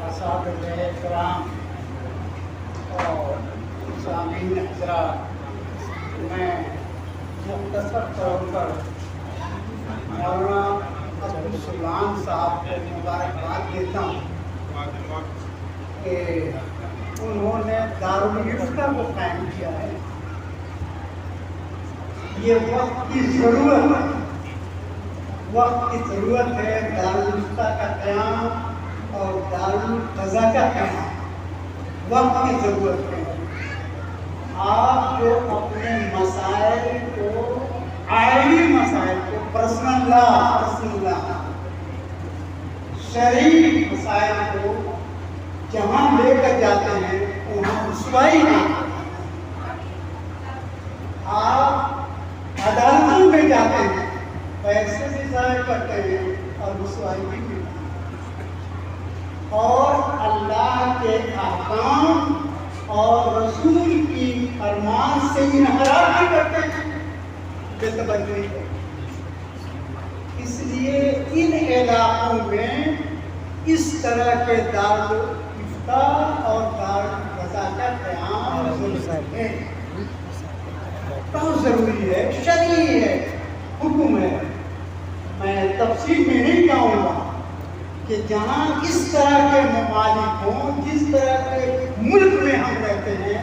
اساتذہ کرام اور سامعین حضرات، میں مختصر طور پر مولانا عبدالسلام صاحب کو مبارکباد دیتا ہوں کہ انہوں نے دارالفتہ کو قائم کیا ہے۔ یہ وقت کی ضرورت ہے دارالفتہ کا قیام اور دارالقضا کا قیام، وقت کی ضرورت ہے۔ آپ جو اپنے مسائل کو، عائلی مسائل کو، پرسنل لا شرعی مسائل کو جہاں لے کر جاتے ہیں وہاں رسوائی نہیں۔ آپ عدالتوں میں جاتے ہیں، پیسے بھی ضائع کرتے ہیں اور رسوائی بھی ملتی ہے، اور اللہ کے احکام اور رسول کی فرمان سے انحراف بھی کرتے ہیں، بے توجہی ہے۔ اس لیے ان علاقوں میں اس طرح کے دارالفتہ اور دارالقضا کا قیام بہت ضروری ہے، شرعی ہے، حکم ہے۔ میں تفصیل میں نہیں جاؤں گا کہ جہاں اس طرح کے ممالک ہوں، جس طرح کے ملک میں ہم رہتے ہیں،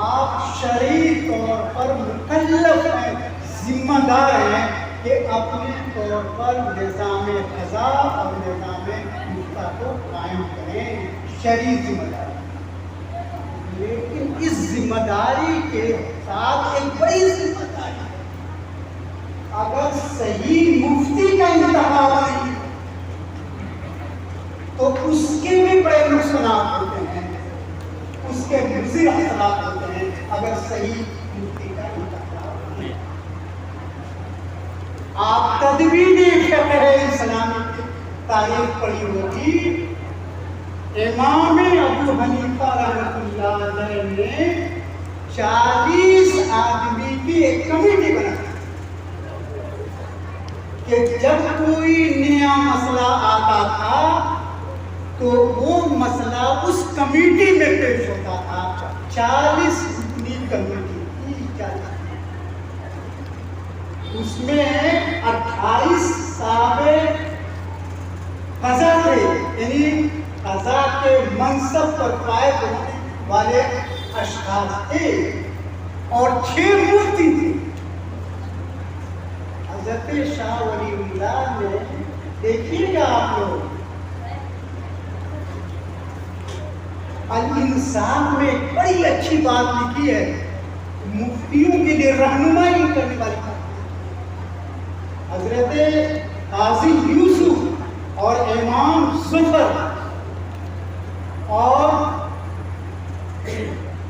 آپ شرعی طور پر مکلف ہیں، ذمہ دار ہیں کہ اپنے طور پر نظام قضا اور نظام مفتہ کو قائم کریں، شرعی ذمہ داری۔ لیکن اس ذمہ داری کے ساتھ ایک بڑی ذمہ داری ہے، اگر صحیح مفتی کا انتخاب نہیں تو اس کے بھی بڑے نقصانات ہوتے ہیں، اس کے مضر اثرات ہوتے ہیں اگر صحیح مفتی کا انتخاب نہیں۔ آپ تدوین فقہ اسلامی کی تاریخ پڑھی ہوگی، امام ابو حنیفہ رحمۃ اللہ علیہ نے 40 آدمی کی ایک کمیٹی بنائی کہ جب کوئی نیا مسئلہ آتا تھا تو وہ مسئلہ اس کمیٹی میں پیش ہوتا تھا۔ 40 کمیٹی، اس میں 28 صاحب قضا تھے، یعنی قضا کے منصب پر فائز ہونے والے اشخاص تھے، اور 6 مفتی تھے۔ حضرت شاہ ولی اللہ نے، دیکھیے گا آپ لوگ، الانصاف میں ایک بڑی اچھی بات لکھی ہے، مفتیوں کے لیے رہنمائی کرنے والی بات۔ حضرت قاضی یوسف اور امام ظفر اور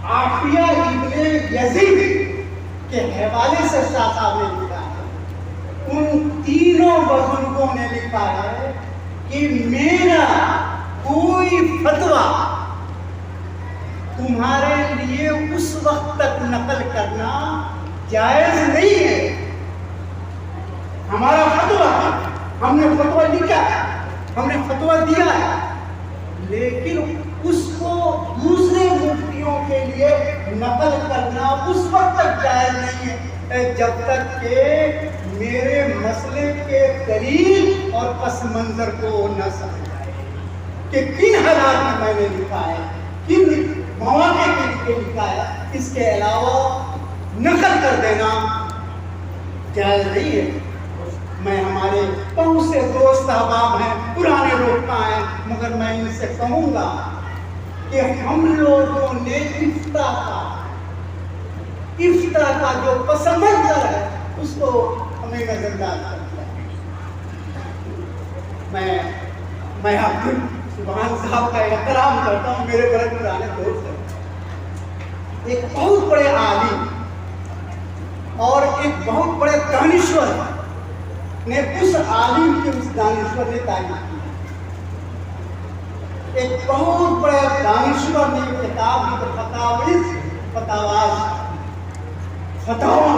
عافیہ ابن یزید کے حوالے سے شاہ صاحب نے لکھا ہے، ان تینوں بزرگوں نے لکھا ہے کہ میرا کوئی فتویٰ تمہارے لیے اس وقت تک نقل کرنا جائز نہیں ہے۔ ہمارا فتویٰ ہے، ہم نے فتویٰ لکھا ہے، ہم نے فتویٰ دیا ہے، لیکن اس کو دوسرے مفتیوں کے لیے نقل کرنا اس وقت تک جائز نہیں ہے جب تک کہ میرے مسئلے کے دلیل اور پس منظر کو نہ سمجھ آئے کہ کن حالات میں میں نے لکھا ہے، کن مواقع کے لیے لکھا ہے۔ اس کے علاوہ نقل کر دینا جائز نہیں ہے۔ میں، ہمارے بہت سے دوست احباب ہیں، پرانے لوگ ہیں، مگر میں ان سے کہوں گا کہ ہم لوگوں نے افتاء کا جو پس منظر ہے اس کو ہمیں نظر انداز کر دیا۔ میں عبد سبحان صاحب کا احترام کرتا ہوں، میرے بڑے پرانے دوست ہیں، ایک بہت بڑے عالم اور ایک بہت بڑے دانشور نے اس عالم کے اس دانشور نے تعریف کی۔ ایک بہت بڑے دانشور نے کتاب فتاواز فتاواں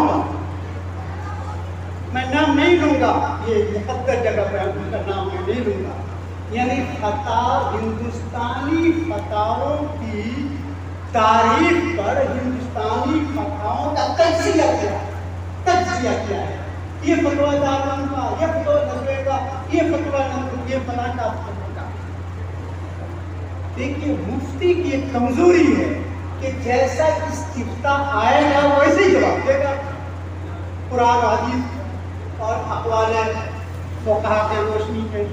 میں نام نہیں لوں گا، یہ مقدس جگہ پہ ان کا نام میں نہیں لوں گا، یعنی فتح ہندوستانی فتحوں کی تاریخ پر ہندوستانی فتحوں کا تجزیہ کیا ہے، یہ فتویٰ داران کا، یہ فتویٰ نظرے کا، یہ فتویٰ نظر، یہ فلاں کا فتویٰ کا۔ دیکھیے مفتی کی ایک کمزوری ہے کہ جیسا استفتاء آئے گا ویسے ہی جواب دے گا، قرآن حدیث اور اقوال فقہا کے روشنی میں۔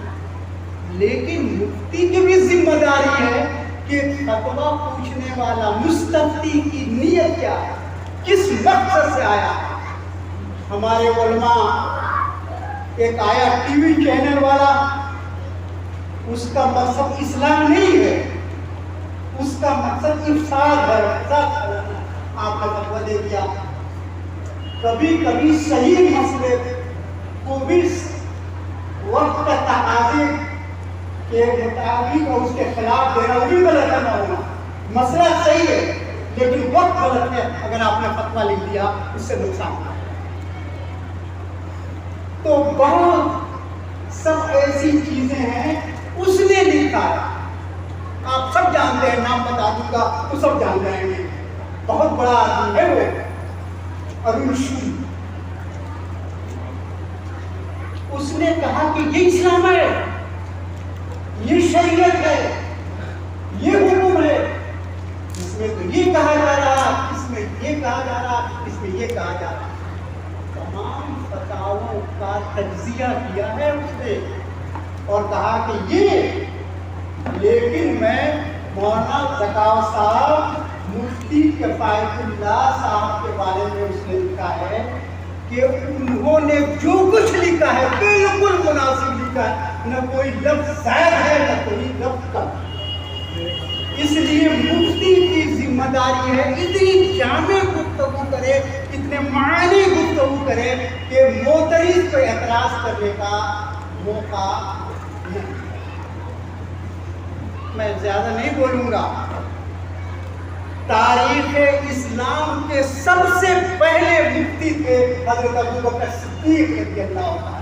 لیکن مفتی کی بھی ذمہ داری ہے کہ فتویٰ پوچھنے والا مستفتی کی نیت کیا ہے، کس مقصد سے آیا۔ ہمارے علماء، ایک آیا ٹی وی چینل والا، اس کا مقصد اسلام نہیں ہے، اس کا مقصد افساد ہے، آپ کا فتویٰ دے دیا۔ کبھی کبھی صحیح مسئلے کو بھی وقت کا تقاضے کے مطابق اور اس کے خلاف دینا وہ بھی غلط ہے، نہ ہونا۔ مسئلہ صحیح ہے لیکن وقت غلط ہے، اگر آپ نے فتویٰ لکھ دیا اس سے نقصان ہے۔ تو بہت سب ایسی چیزیں ہیں اس نے لکھا ہے، آپ سب جانتے ہیں، نام بتا دوں گا تو سب جان جائیں گے، بہت بڑا آدمی ہے وہ، ارون شری۔ اس نے کہا کہ یہ اسلام ہے، یہ شریعت ہے، یہ حکم ہے، اس میں تو یہ کہا جا رہا، اس میں یہ کہا جا رہا، اس میں یہ کہا جا رہا۔ تمام فتاووں کا تجزیہ کیا ہے اس نے اور کہا کہ یہ، لیکن میں مولانا زکاوہ صاحب مفتی کفایت اللہ صاحب کے بارے میں اس نے لکھا ہے کہ انہوں نے جو کچھ لکھا ہے بالکل مناسب لکھا ہے، نہ کوئی لفظ زائد ہے نہ کوئی لفظ کم۔ اس لیے مفتی کی ذمہ داری ہے اتنی جامع گفتگو کرے، اتنے معنی گفتگو کرے کہ معترض کو اعتراض کرنے کا موقع نہیں۔ میں زیادہ نہیں بولوں گا۔ تاریخ اسلام کے سب سے پہلے مفتی تھے حضرت ابوبکر صدیق رضی اللہ عنہ،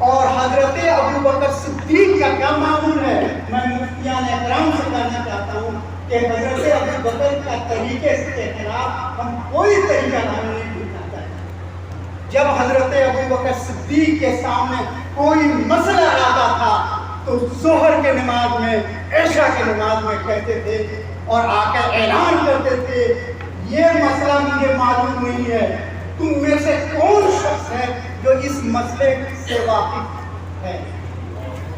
اور حضرت ابوبکر صدیق کا کیا معمول ہے، میں مفتیان اکرام سے کہنا چاہتا ہوں کہ حضرت ابوبکر کا طریقے کے خلاف ہم کوئی طریقہ نہیں ڈھونڈنا چاہتے۔ جب حضرت ابوبکر صدیق کے سامنے کوئی مسئلہ آتا تھا تو ظہر کے نماز میں، عشاء کے نماز میں کہتے تھے اور آ کر اعلان کرتے تھے، یہ مسئلہ مجھے معلوم نہیں ہے، تم میں سے کون شخص ہے جو اس مسئلے سے واقف ہے؟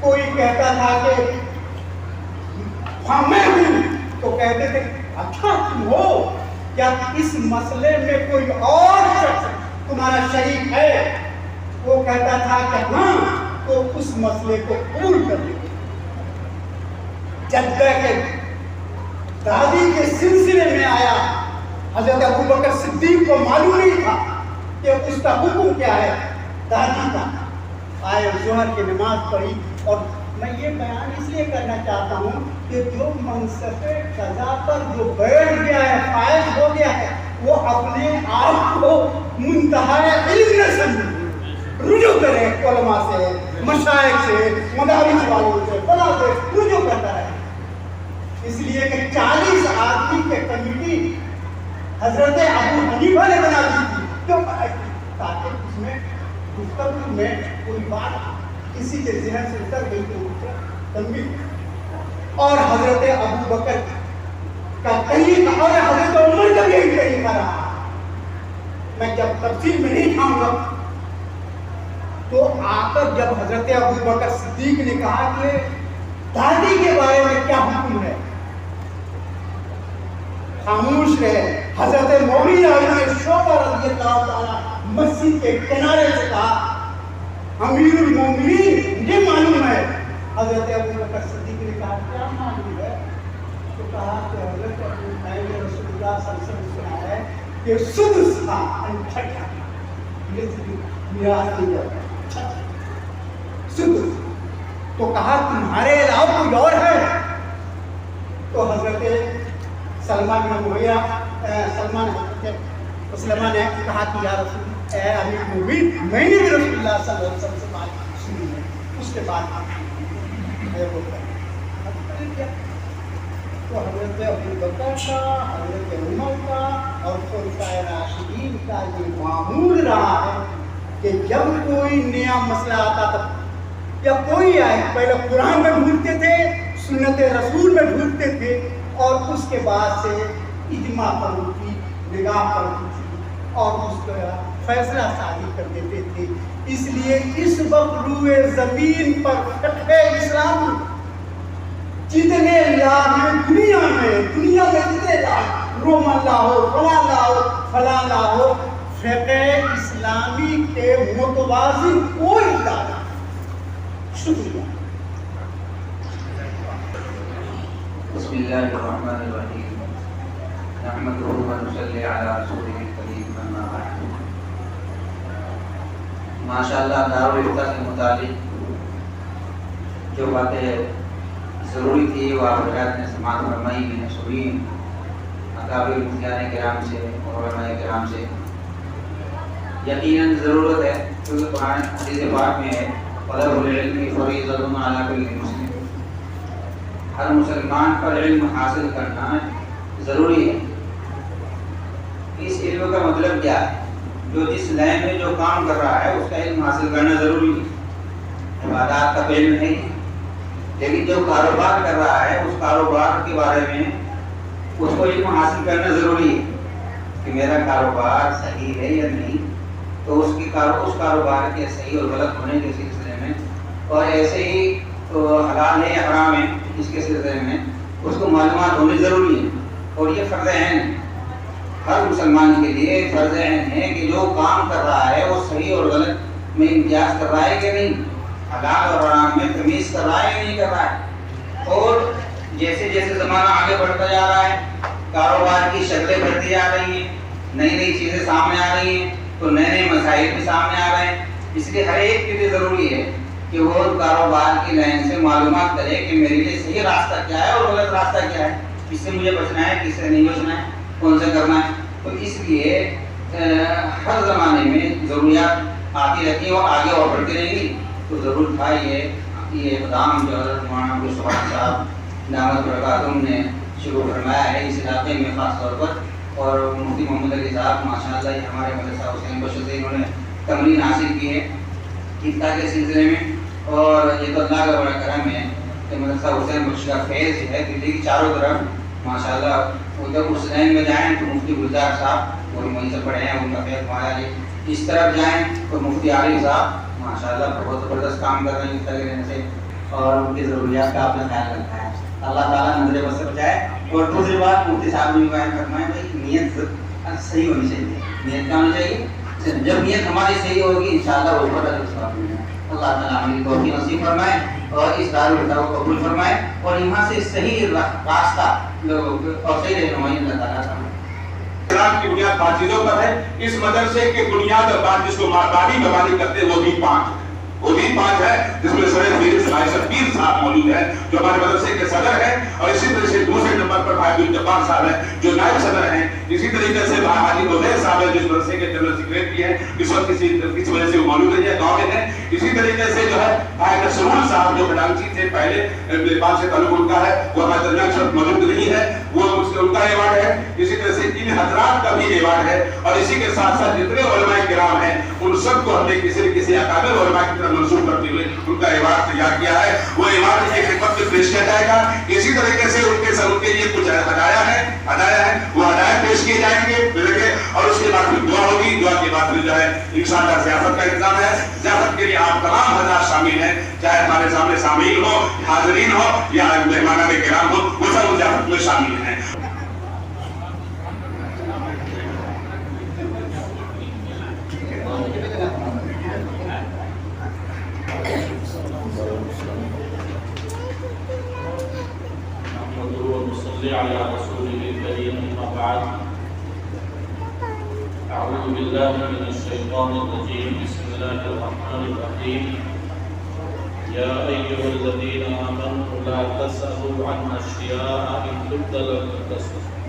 کوئی کہتا تھا کہ ہاں میں ہوں، تو کہتے تھے اچھا تم ہو، کیا اس مسئلے میں کوئی اور شخص تمہارا شریک ہے؟ وہ کہتا تھا کہ ہاں، تو اس مسئلے کو قبول کر لیں۔ جدہ کے دادی کے سلسلے میں آیا، حضرت ابوبکر صدیق کو معلوم نہیں تھا کہ اس کا حکم کیا ہے، دادی کا آئے، ظہر کی نماز پڑھی۔ اور میں یہ بیان اس لیے کرنا چاہتا ہوں کہ جو منصب قضا پر جو بیٹھ گیا ہے، فائز ہو گیا ہے، وہ اپنے آپ کو منتہا علم نہ سمجھے، رجوع کرے علماء سے، مشائخ سے، مدارس والوں سے، فلاں سے رجوع کرتا ہے۔ اس لیے کہ 40 آدمی کے کمیٹی حضرت ابو حنیفہ نے بنا دی تھی، کیوں بنائی تھی؟ تاکہ اس میں گفتگو میں کوئی بات کسی کے ذہن سے اتر گئی تو اسے تنبیہ۔ اور حضرت ابوبکر کا طریقہ اور حضرت عمر کا بھی یہی طریقہ رہا۔ میں جب تفصیل میں نہیں جاؤں گا، تو آ کر جب حضرت ابوبکر صدیق نے کہا کہ دادی کے بارے میں کیا حکم ہے، خاموش رہے۔ حضرت مومنہ ابن شعبہ رضی اللہ تعالیٰ مسجد کے کنارے سے کہا، امیر المومنین مجھے معلوم ہے۔ حضرت ابوبکر صدیق نے کہا کیا معلوم ہے؟ تو کہا کہ حضرت رسول اللہ صلی اللہ علیہ وسلم سنا ہے کہ سدس تھا، چھٹا میراث نہیں جاتا، سدس۔ تو کہا تمہارے علاوہ کوئی اور ہے؟ تو حضرت سلمان بن معاویہ، سلمان حضرت اسلمہ نے کہا کہ یا رسول اے امیر المومنین میں نے بھی رسول اللہ صلی اللہ علیہ وسلم سے بات سنی ہے. اس کے بعد تو حضرت ابوبکر کا، حضرت عمر کا اور خلفائے راشدین کا یہ معمول رہا ہے کہ جب کوئی نیا مسئلہ آتا تھا یا کوئی آئے پہلے قرآن میں ڈھونڈتے تھے، سنت رسول میں ڈھونڈتے تھے اور اس کے بعد سے اجماع پر ان کی نگاہ پڑتی تھی اور اس کا فیصلہ صادر کر دیتے تھے. اس لیے اس وقت روئے زمین پر فقہ اسلامی جتنے لا ہیں دنیا میں جتنے لا رومن لا ہو، فلاں لا ہو، فقہ اسلامی کے متوازن کوئی لا نہ. شکریہ. بسم اللہ الرحمن الرحیم. نحمده ونصلی علی رسوله الکریم. اما بعد. ماشاءاللہ دارالفتہ کے متعلق جو باتیں ضروری تھی وہ آپ حضرات نے سماعت فرمائی. میں نے سنی اکابر مفتیان کرام سے اور علماء کرام سے. یقیناً ضرورت ہے کیونکہ قرآن حدیث پاک میں ہے طلب العلم فریضۃ علی کل مسلم. ہر مسلمان پر علم حاصل کرنا ضروری ہے. اس علم کا مطلب کیا ہے؟ جو جس لائن میں جو کام کر رہا ہے اس کا علم حاصل کرنا ضروری ہے. عبادات کا علم ہے، لیکن جو کاروبار کر رہا ہے اس کاروبار کے بارے میں اس کو علم حاصل کرنا ضروری ہے کہ میرا کاروبار صحیح ہے یا نہیں. تو اس کاروبار کے صحیح اور غلط ہونے کے سلسلے میں اور ایسے ہی حلال ہے یا حرام ہے اس کے سلسلے میں اس کو معلومات ہونی ضروری ہے. اور یہ فرض عین ہے، ہر مسلمان کے لیے فرض عین ہے کہ جو کام کر رہا ہے وہ صحیح اور غلط میں امتیاز کر رہا ہے کہ نہیں، حلال اور حرام میں تمیز کر رہا ہے یا نہیں کر رہا ہے. اور جیسے جیسے زمانہ آگے بڑھتا جا رہا ہے، کاروبار کی شکلیں بڑھتی جا رہی ہیں، نئی چیزیں سامنے آ رہی ہیں، تو نئے مسائل بھی سامنے آ رہے ہیں. اس لیے ہر ایک کے لیے ضروری ہے کہ وہ کاروبار کی لائن سے معلومات کرے کہ میرے لیے صحیح راستہ کیا ہے اور غلط راستہ کیا ہے، کس سے مجھے بچنا ہے، کس سے نہیں بچنا ہے، کون سے کرنا ہے. تو اس لیے ہر زمانے میں ضروریات آتی رہتی ہیں اور آگے اور بڑھتی رہیں گی. تو ضرور تھا یہ اقدام جو حضرت مولانا عبد الصمد صاحب دامت برکاتہم نے شروع فرمایا ہے اس علاقے میں خاص طور پر. اور مفتی محمد علی صاحب ماشاءاللہ یہ ہمارے مدرسہ حسین بخش سے انہوں نے تمرین حاصل کی ہے ابتدا کے سلسلے میں. اور یہ تو اللہ کا بڑا کرم ہے کہ مدرسہ حسین بخش کا فیض ہے دلی کی چاروں طرف ماشاءاللہ. ادھر اس لائن میں جائیں تو مفتی گلزار صاحب وہ وہیں سے پڑھے ہیں، ان کا فیض ہمارا ہے. اس طرف جائیں تو مفتی عارف صاحب ماشاءاللہ بہت زبردست کام کر رہے ہیں اس طرح رہنے سے اور ان کی ضروریات کا آپ نے خیال رکھا ہے. اللہ تعالیٰ نظر بس سے بچائے. اور دوسری بات مفتی صاحب نے بھی بیان فرمایا بھائی نیت صحیح ہونی چاہیے. نیت کیا ہونی چاہیے؟ جب نیت ہماری صحیح ہوگی انشاءاللہ وہ بڑا ثواب ملے گا. اللہ تعالیٰ ہمیں توفیق نصیب فرمائے اور اس دارالفتہ کو قبول فرمائے اور یہاں سے صحیح راستہ اور صحیح رہنمائی اللہ تعالیٰ فرمائے. اسلام کی بنیاد 5 چیزوں پر ہے. اس مدرسے کے بنیاد اور بات جس کو بانی مبانی کرتے ہیں وہ بھی 5 ہے جس میں سر فہرست صاحب پیر صاحب موجود ہے جو ہمارے مدرسے کے صدر ہیں. اور اسی طرح سے دوسرے نمبر پر بھائی عبدالجبار صاحب ہیں جو نائب صدر ہیں. اسی طریقے سے بھائی حاجی عزیر صاحب ہیں جس مدرسے کے جنرل سیکریٹری ہیں. اس وقت کسی وجہ سے وہ موجود ہے گاؤں میں ہیں. اسی طریقے سے جو ہے بھائی نصرول صاحب جو کراچی سے پہلے نیپال سے تعلق ان کا ہے وہ ہمارے درمیان شخص موجود نہیں ہے، وہ ان کا ایوارڈ ہے. اسی طرح سے ان حضرات کا بھی ایوارڈ ہے. اور اسی کے ساتھ ساتھ جتنے علماء کرام ہیں ان سب کو ہم نے کسی نہ کسی اکابر علماء کی طرف منسوب کرتے ہوئے ان کا ایوارڈ تیار کیا ہے. وہ ایوارڈ ایک خدمت میں پیش کیا جائے گا. اسی طریقے سے ان کے لیے کچھ ہدایہ ہے وہ ہدایت پیش کیے جائیں گے اور اس کے بعد پھر دعا ہوگی. دعا کے بعد پھر جو ہے انشاءاللہ ضیافت کا انتظام ہے. ضیافت کے لیے آپ تمام حضرات شامل ہیں، چاہے ہمارے سامنے سامعین ہو، حاضرین ہو یا مہمانان کرام ہو، وہ سب ضیافت میں شامل ہیں. على رسوله الكريم أما بعد أعوذ بالله من الشيطان الرجيم بسم الله الرحمن الرحيم يا أيها الذين آمنوا لا تسألوا عن أشياء إن تبد لكم تسؤكم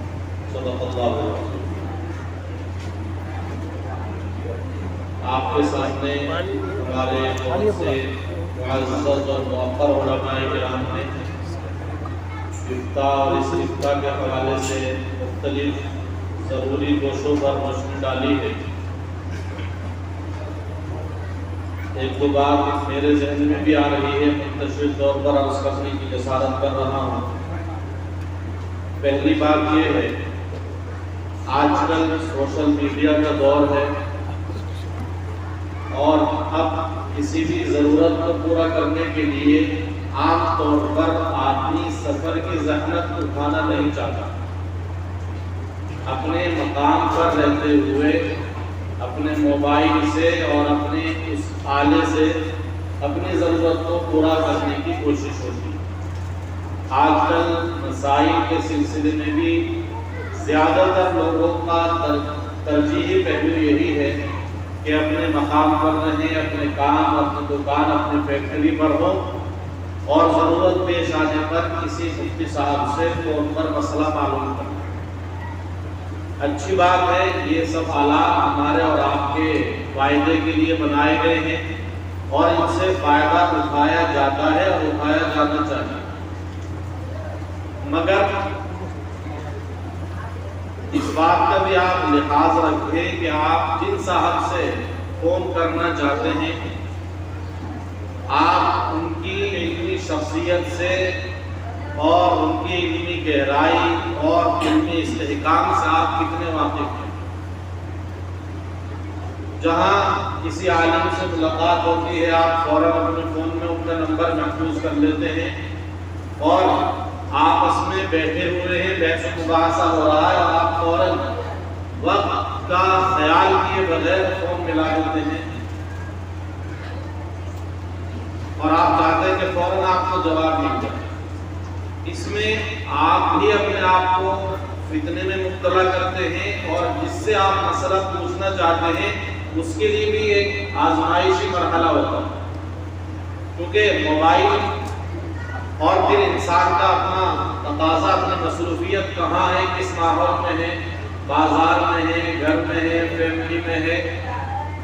صدق الله العظيم. آپ کے سامنے ہمارے بہت سے معزز اور موقر علماء کرام نے افتاء اور اس افتاء کے حوالے سے مختلف ضروری گوشوں پر روشنی ڈالی ہے۔ ایک دو بات میرے ذہن میں بھی آ رہی ہے، منتشر طور پر عرض کرنے کی جسارت کر رہا ہوں۔ پہلی بات یہ ہے، آج کل سوشل میڈیا کا دور ہے اور اب کسی بھی ضرورت کو پورا کرنے کے لیے عام طور پر آدمی سفر کی زحمت اٹھانا نہیں چاہتا۔ اپنے مقام پر رہتے ہوئے اپنے موبائل سے اور اپنے اس آلے سے اپنی ضرورت کو پورا کرنے کی کوشش ہوتی ہے۔ آج کل مسائل کے سلسلے میں بھی زیادہ تر لوگوں کا ترجیحی پہلو یہی ہے کہ اپنے مقام پر رہیں، اپنے کام، اپنی دکان، اپنی فیکٹری پر ہو اور ضرورت پیش آنے پر کسی مفتی صاحب سے فون پر مسئلہ معلوم کریں۔ اچھی بات ہے، یہ سب آلات ہمارے اور آپ کے فائدے کے لیے بنائے گئے ہیں اور ان سے فائدہ اٹھایا جاتا ہے اور اٹھایا جانا چاہیے، مگر اس بات کا بھی آپ لحاظ رکھیں کہ آپ جن صاحب سے فون کرنا چاہتے ہیں آپ ان کی علمی شخصیت سے اور ان کی علمی گہرائی اور علمی استحکام سے آپ کتنے واقف ہیں۔ جہاں کسی عالم سے ملاقات ہوتی ہے آپ فوراً اپنے فون میں ان کا نمبر محفوظ کر لیتے ہیں اور آپس میں بیٹھے ہوئے ہیں، بحث و مباحثہ ہو رہا ہے اور آپ فوراً وقت کا خیال کیے بغیر فون ملا دیتے ہیں اور آپ چاہتے ہیں کہ فوراً آپ کو جواب مل جائے۔ اس میں آپ بھی اپنے آپ کو فتنے میں مبتلا کرتے ہیں اور جس سے آپ مسئلہ پوچھنا چاہتے ہیں اس کے لیے بھی ایک آزمائشی مرحلہ ہوتا ہے، کیونکہ موبائل اور پھر انسان کا اپنا تقاضا، اپنی مصروفیت کہاں ہے، کس ماحول میں ہے، بازار میں ہے، گھر میں ہے، فیملی میں ہے،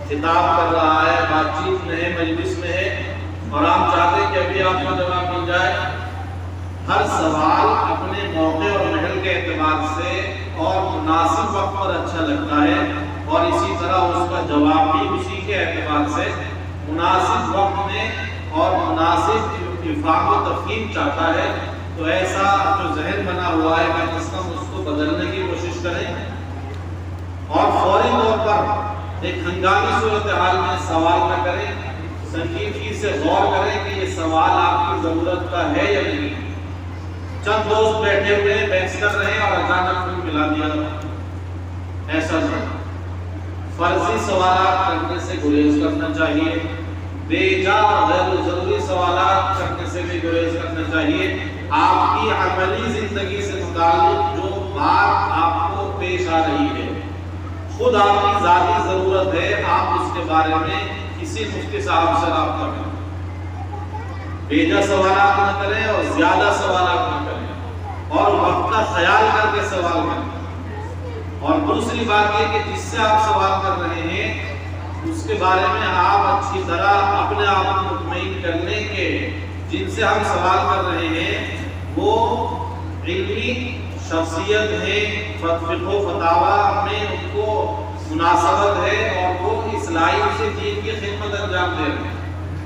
خطاب کر رہا ہے، بات چیت میں ہے، مجلس میں ہے اور آپ چاہتے ہیں کہ ابھی آپ کو جواب مل جائے۔ ہر سوال اپنے موقع اور محل کے اعتبار سے اور مناسب وقت پر اچھا لگتا ہے اور اسی طرح اس کا جواب بھی اسی کے اعتبار سے مناسب وقت میں اور مناسب افہام و تفہیم چاہتا ہے۔ تو ایسا جو ذہن بنا ہوا ہے کم از کم اس کو بدلنے کی کوشش کریں اور فوری طور پر ایک ہنگامی صورتحال میں سوال نہ کریں، سنجیدگی سے غور کریں کہ یہ سوال آپ کی ضرورت کا ہے یا نہیں۔ چند دوست بیٹھے ہوئے بحث کر رہے ہیں اور اچانک کوئی ملا دیا، ایسا نہیں۔ فرضی سوالات کرنے سے گریز کرنا چاہیے، بے جا اور غیر ضروری سوالات کرنے سے بھی گریز کرنا چاہیے۔ آپ کی عملی زندگی سے متعلق جو بات آپ کو پیش آ رہی ہے، خود آپ کی ذاتی ضرورت ہے، آپ اس کے بارے میں کسی مفتی صاحب سے رابطہ کریں۔ بیجا سوالات نہ کریں اور زیادہ سوالات نہ کریں اور وقت کا خیال کر کے سوال کریں۔ اور دوسری بات یہ کہ جس سے آپ سوال کر رہے ہیں اس کے بارے میں آپ اچھی طرح اپنے آپ کو مطمئن کر لیں کہ جن سے ہم سوال کر رہے ہیں وہ علمی شخصیت ہے، فقہ و فتاوی میں ان کو مناسبت ہے اور وہ اس لائن سے دین کی خدمت انجام دے رہے ہیں۔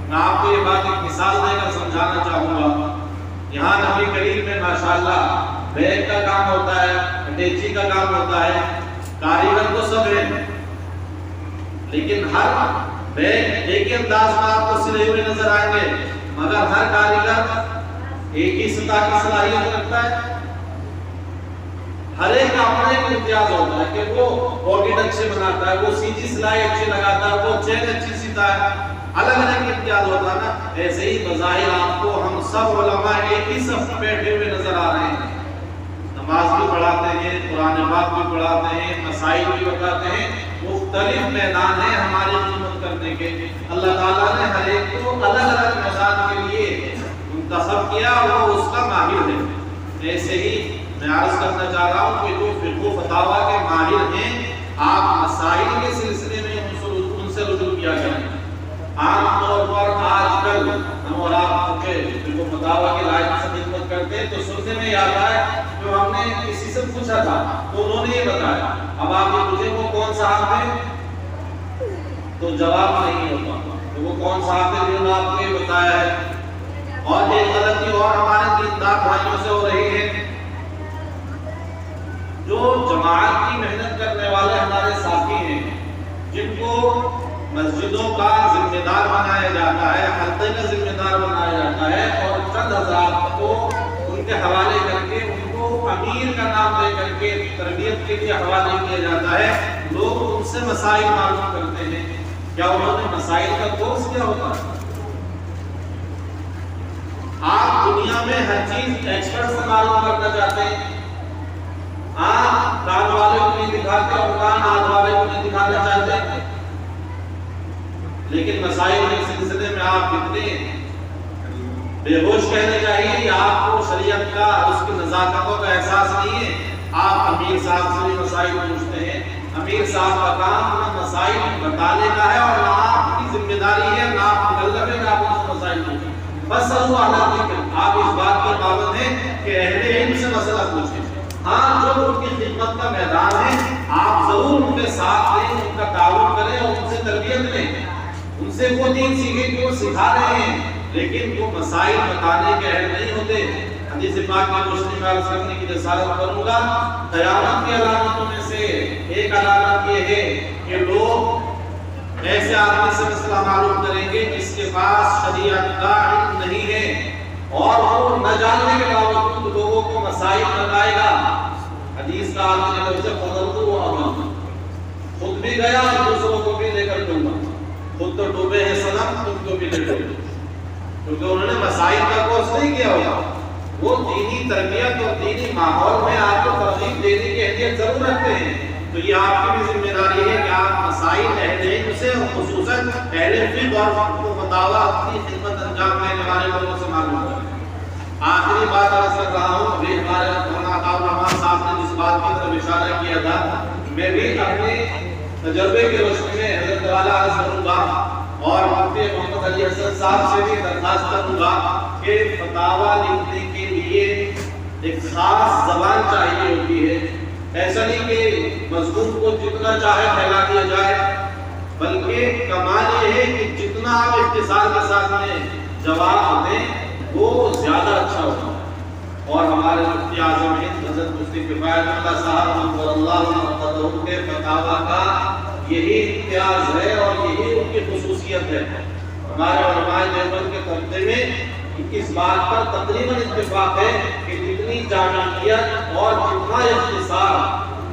میں آپ کو یہ بات ایک مثال دے کر سمجھانا چاہوں گا۔ یہاں نبی کریم میں ماشاءاللہ بیگ کا کام ہوتا ہے، اٹیچی کا کام ہوتا ہے، کاریگر تو سب ہیں، لیکن ہر بیگ ایک ہی انداز میں آپ کو سلے ہوئے نظر آئیں گے، مگر ہر کاریگر ایک ہی سطح کی صلاحیت رکھتا ہے۔ ہر ایک کا اپنا ایک امتیاز ہوتا ہے کہ وہ پاکٹ اچھے بناتا ہے، وہ سیدھی سلائی اچھی لگاتا ہے، وہ چین اچھی سیتا ہے، الگ الگ امتیاز ہوتا ہے نا۔ ایسے ہی بظاہر آپ کو ہم سب علماء ایک ہی صف میں بیٹھے ہوئے نظر آ رہے ہیں، نماز بھی پڑھاتے ہیں، قرآن پاک بھی پڑھاتے ہیں، مسائل بھی بتاتے ہیں، مختلف میدان ہیں ہماری خدمت کرنے کے۔ اللہ تعالیٰ نے ہر ایک کو الگ الگ میدان کے لیے منتخب کیا اور وہ اس کا ماہر ہے۔ ایسے ہی میں عرض کرنا چاہ رہا ہوں کہ جو فقہ و فتاوی کے ماہر ہیں، آپ مسائل کے سلسلے میں ان سے رجوع میں آتا ہے جو ہم نے کسی سے پوچھا تھا تو انہوں نے یہ بتایا، اب آپ یہ پوچھیں وہ کون صاحب تھے تو جواب نہیں ہوتا کہ وہ کون صاحب تھے جنہوں نے آپ کو یہ بتایا ہے۔ اور ایک غلطی اور ہمارے دیندار بھائیوں سے ہو رہی ہے، جو جماعت کی محنت کرنے والے ہمارے ساتھی ہیں جن کو مسجدوں کا ذمہ دار بنایا جاتا ہے، حلقے کا ذمہ دار بنایا جاتا ہے اور چند ہزار کو ان کے حوالے کر کے ان کو امیر کا نام دے کر کے تربیت کے لیے حوالے کیا جاتا ہے، لوگ ان سے مسائل معلوم کرتے ہیں۔ کیا انہوں نے مسائل کا کورس کیا ہوتا ہے؟ آپ دنیا میں ہر چیز ایکسپرٹ سے معلوم کرنا چاہتے ہیں، آپ کان والے کو نہیں دکھاتے اور کان ہاتھ والے کو نہیں دکھانا چاہتے، لیکن مسائل کے سلسلے میں آپ کتنے بے ہوش کہنے چاہیے کہ آپ کو شریعت کا اس کی نزاکتوں کا احساس نہیں ہے۔ آپ امیر صاحب سے بھی مسائل پوچھتے ہیں، امیر صاحب کا کام نہ مسائل بتانے کا ہے اور نہ آپ کی ذمہ داری ہے، نہ آپ مکلف ہے کہ آپ اس مسائل پوچھیں۔ بس آپ اس بات پر پابند ہیں کہ اہل علم سے مسئلہ پوچھیں۔ ہاں جو ان کی خدمت کا میدان ہے آپ ضرور ان کے ساتھ دیں، ان کا تعاون کریں اور ان سے تربیت لیں، ان سے وہ دین سیکھیں کہ وہ سکھا رہے ہیں، لیکن وہ مسائل بتانے کے اہل نہیں ہوتے۔ حدیث پاک کی روشنی میں عرض کرنے کی رسالت کروں گا، قیامت کی علامتوں میں سے ایک علامت یہ ہے کہ لوگ ایسے آدمی سے مسئلہ معلوم کریں گے جس کے پاس شریعت کا علم نہیں ہے اور وہ نہ جاننے کے باوجود لوگوں کو مسائل بتائے گا۔ حدیث کا آخری لفظ ہے فضلت و امن، خود بھی گیا اور دوسروں کو بھی لے کر دوں گا، خود تو ڈوبے ہیں صنم، تم کو بھی لے ڈوبے، کیونکہ انہوں نے مسائل کا کورس نہیں کیا ہوگا۔ وہ دینی تربیت اور دینی ماحول میں آپ کو ترغیب دینے کی اہلیت ضرور رکھتے ہیں، تو یہ آپ کی بھی ذمہ داری ہے کہ آپ مسائل اہل علم سے اور خصوصاً اہل فقہ اور فقہ و فتاویٰ اپنی خدمت انجام دینے والے لوگوں سے معلوم کریں۔ آخری بات عرض کر رہا ہوں، ابھی ہمارے مولانا عطاء الرحمن صاحب نے جس بات کی طرف اشارہ کیا تھا، میں بھی اپنے تجربے کی روشنی میں حضرت والا عرض کروں گا اور مفتی محمد علی حسن صاحب سے بھی درخواست کروں گا کہ فتاویٰ لکھنے کے لیے ایک خاص زبان چاہیے ہوتی ہے۔ ایسا نہیں کہ مضمون کو جتنا چاہے پھیلا دیا جائے، بلکہ کمال یہ ہے کہ جتنا آپ اختصار کے ساتھ میں جواب دیں وہ زیادہ اچھا ہوگا۔ اور ہمارے مفتی اعظم ہند حضرت مفتی کفایت اللہ صاحب نور اللہ مقدم کے فتاویٰ کا یہی امتیاز ہے اور یہی ان کی خصوصیت ہے۔ ہمارے علماء دیوبند کے طبقے میں اس بات پر تقریباً اتفاق ہے کہ جتنی جامعیت اور جتنا اختصار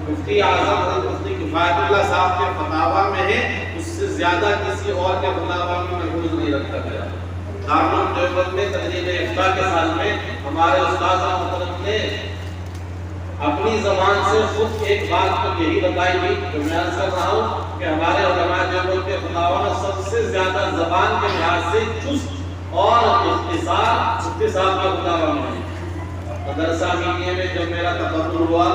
مفتی اعظم حضرت مفتی کفایت اللہ صاحب کے فتاویٰ میں ہے اس سے زیادہ کسی اور کے فتاویٰ میں محفوظ نہیں رکھا گیا۔ دارالعلوم دیوبند میں تدریس افتاء کے سال میں ہمارے استاد محترم نے اپنی زبان سے خود ایک بات تو یہی بتائی تھی جو میں عرض کر رہا ہوں کہ ہمارے علماء دیوبند کے فتاویٰ میں سب سے زیادہ زبان کے لحاظ سے چست اور اختصار مفتی صاحب کا فتاویٰ میں۔ مدرسہ میڈیا میں جب میرا تقرر ہوا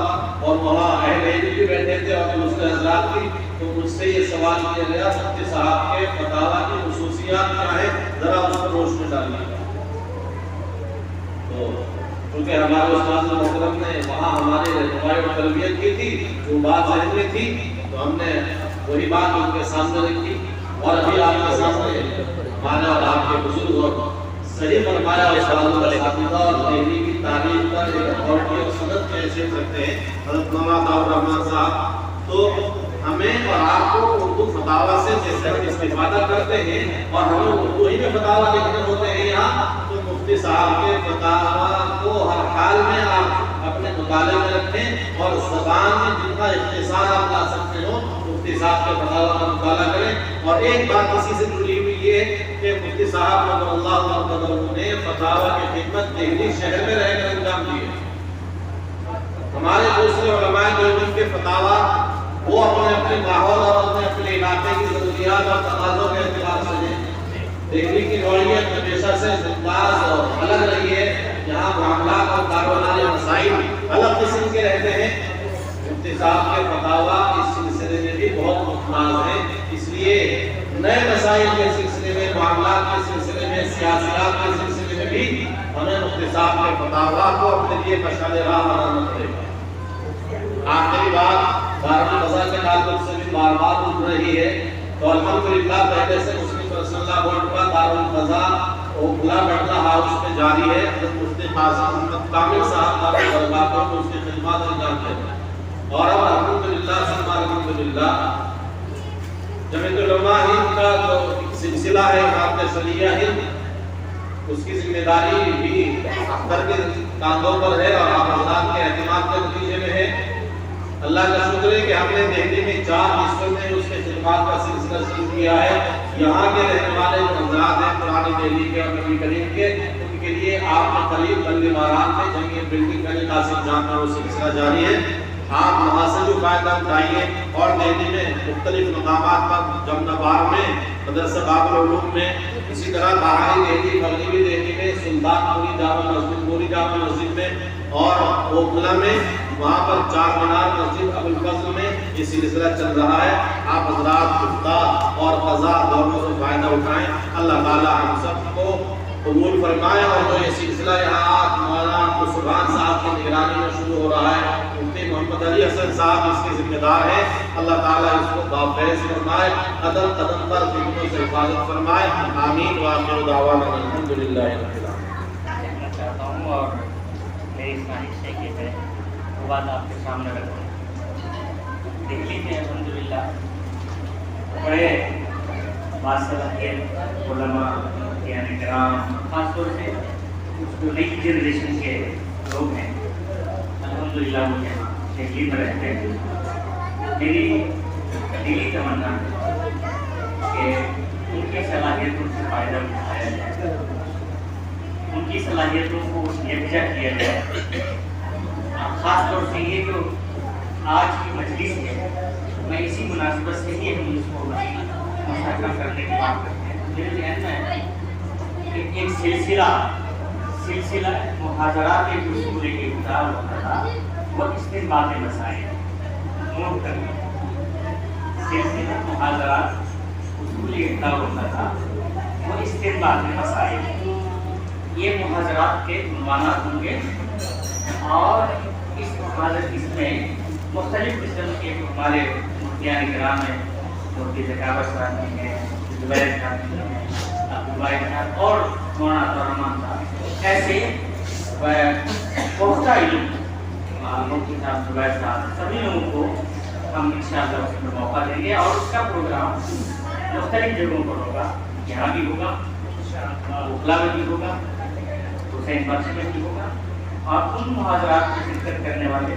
اور وہاں اہل علم بھی بیٹھے تھے اور دوسرے حضرات بھی، تو مجھ سے یہ سوال کیا گیا مفتی صاحب کے فتاویٰ کی خصوصیات کیا ہے، ذرا اس پر روشنی ڈالیے گا۔ تو کیونکہ ہمارے استاد محترم نے وہاں ہماری رہنمائی اور تربیت کی تھی، جو بات ذہن میں تھی تو ہم نے وہی بات ان کے سامنے رکھی اور ابھی آپ کے سامنے ہمارے اور آپ کے بزرگ اور صحیح فرمایا استاد الاساتذہ اور دہلی کی تعلیم پر ایک اتھارٹی اور صنعت کی حیثیت رکھتے ہیں حضرت مولانا عطاء الرحمن صاحب۔ تو ہمیں اور آپ کو اردو فتاویٰ سے جس طرح استفادہ کرتے ہیں اور ہمیں اردو ہی میں فتاویٰ لکھنے ہوتے ہیں یہاں، تو مفتی صاحب کے فتاویٰ کو ہر حال میں آپ اپنے مطالعے میں رکھیں اور زبان میں جتنا اختصار آپ لا سکتے ہو مفتی صاحب کے فتاویٰ کا مطالعہ کریں۔ اور ایک بات اسی سے جڑی ہوئی یہ ہے کہ مفتی صاحب نور اللہ مقدم نے فتاویٰ کی خدمت دہلی شہر میں رہ کر انجام دی ہے۔ ہمارے دوسرے علماء دیوبند کے فتاویٰ وہ اپنے ماحول اور اپنے علاقے کی ضروریات اور تقاضوں کے اعتبار سے ہیں۔ دہلی کی نوعیت ہمیشہ سے ممتاز اور الگ رہی ہے، یہاں معاملات اور کاروباری مسائل الگ قسم کے رہتے ہیں۔ مفتی صاحب کے فتاویٰ اس سلسلے میں بھی بہت متنازع ہیں، اس لیے نئے مسائل کے سلسلے میں، معاملات کے سلسلے میں، سیاسیات کے سلسلے میں بھی ہمیں مفتی صاحب کے فتاوا کو اپنے لیے مشعل راہ بنانا پڑے گا۔ آخری بات دارالفضا کے تعلق سے بھی بار بار اٹھ رہی ہے، تو الحمدللہ پہلے سے مسلم پرسنل لا بورڈ کا دارالفضا وہ کھلا بیٹھا ہاؤس میں جاری ہے۔ حضرت مفتی قاسم محمد کامل صاحب دارالفضا کو اس کی خدمات انجام دے رہے ہیں، اور اب الحمدللہ ثم الحمدللہ جمعیت علماء ہند کا جو سلسلہ ہے بات شریعہ ہند، اس کی ذمہ داری بھی اختر کے کاندھوں پر ہے اور آپ حضرات کے اہتمام کے نتیجے میں ہے۔ اللہ کا شکر ہے کہ ہم نے دہلی میں 4 حصوں میں اس کے خدمات کا سلسلہ شروع کیا ہے۔ یہاں کے رہنے والے جو حضرات ہیں پرانی دہلی کے اور نبی کریم کے، ان کے لیے آپ کے قریب بلدی ماران میں جمعیت بلڈنگ کا قاسم جان کا وہ سلسلہ جاری ہے۔ آپ وہاں سے جو فائدہ اٹھائیے، اور دہلی میں مختلف مقامات پر جمنا بار میں، مدرسہ باب العلوم میں، اسی طرح باہری دہلی مغربی دہلی میں سلطان پوری جامع مسجد، پوری جامع مسجد میں، اور اوکھلا میں وہاں پر 4 مینار مسجد ابوالفضل میں یہ سلسلہ چل رہا ہے۔ آپ حضرات افطار اور قضا دونوں سے فائدہ اٹھائیں۔ اللہ تعالی ہم سب کو قبول فرمائے، اور جو یہ سلسلہ یہاں مولانا سبحان صاحب کی نگرانی میں شروع ہو رہا ہے، مفتی محمد علی حسن صاحب اس کے ذمہ دار ہیں۔ اللہ تعالیٰ اس کو بافیض فرمائے، قدم قدم پر فتنوں سے حفاظت فرمائے، آمین وآخر دعوانا الحمدللہ رب العالمین۔ میں چاہتا ہوں اور میری خواہش ہے کہ میں وہ بات آپ کے سامنے رکھوں۔ دہلی میں الحمدللہ بڑے باصلاحیت علماء یعنی کرام، خاص طور سے جو نئی جنریشن کے لوگ ہیں الحمدللہ وہ یہاں دہلی میں رہتے ہیں۔ میری دلی تمنا ہے کہ ان کی صلاحیتوں سے فائدہ اٹھایا جائے، ان کی صلاحیتوں کو یکجا کیا جائے۔ خاص طور سے یہ جو آج کی مجلس ہے، میں اسی مناسبت سے ہی ہم اس کو مستحکم کرنے کی بات کرتے ہیں۔ میرے ذہن میں ہے کہ ایک سلسلہ محاضرات اصول اقدار ہوتا تھا، وہ استنباط مسائل نوٹ کرنا۔ سلسلہ محاضرات اصول اقدار ہوتا تھا، وہ استنباط مسائل، یہ محاضرات کے عنوانات ہوں گے، اور اس میں مختلف قسم کے ہمارے مفتیان کرام ہیں، مفتی ذکاوت صاحب بھی ہیں، زبیر صاحب بھی ہیں، عبدالواحد صاحب اور مولانا عبدالرحمان صاحب، ایسے پختہ علم مفتی صاحب، زبیر صاحب، سبھی لوگوں کو ہم انشاءاللہ اس میں موقع دیں گے، اور اس کا پروگرام مختلف جگہوں پر ہوگا۔ یہاں بھی ہوگا، اوکھلا میں بھی ہوگا، حسین بخش میں بھی ہوگا، اور ان محاضرات میں شرکت کرنے والے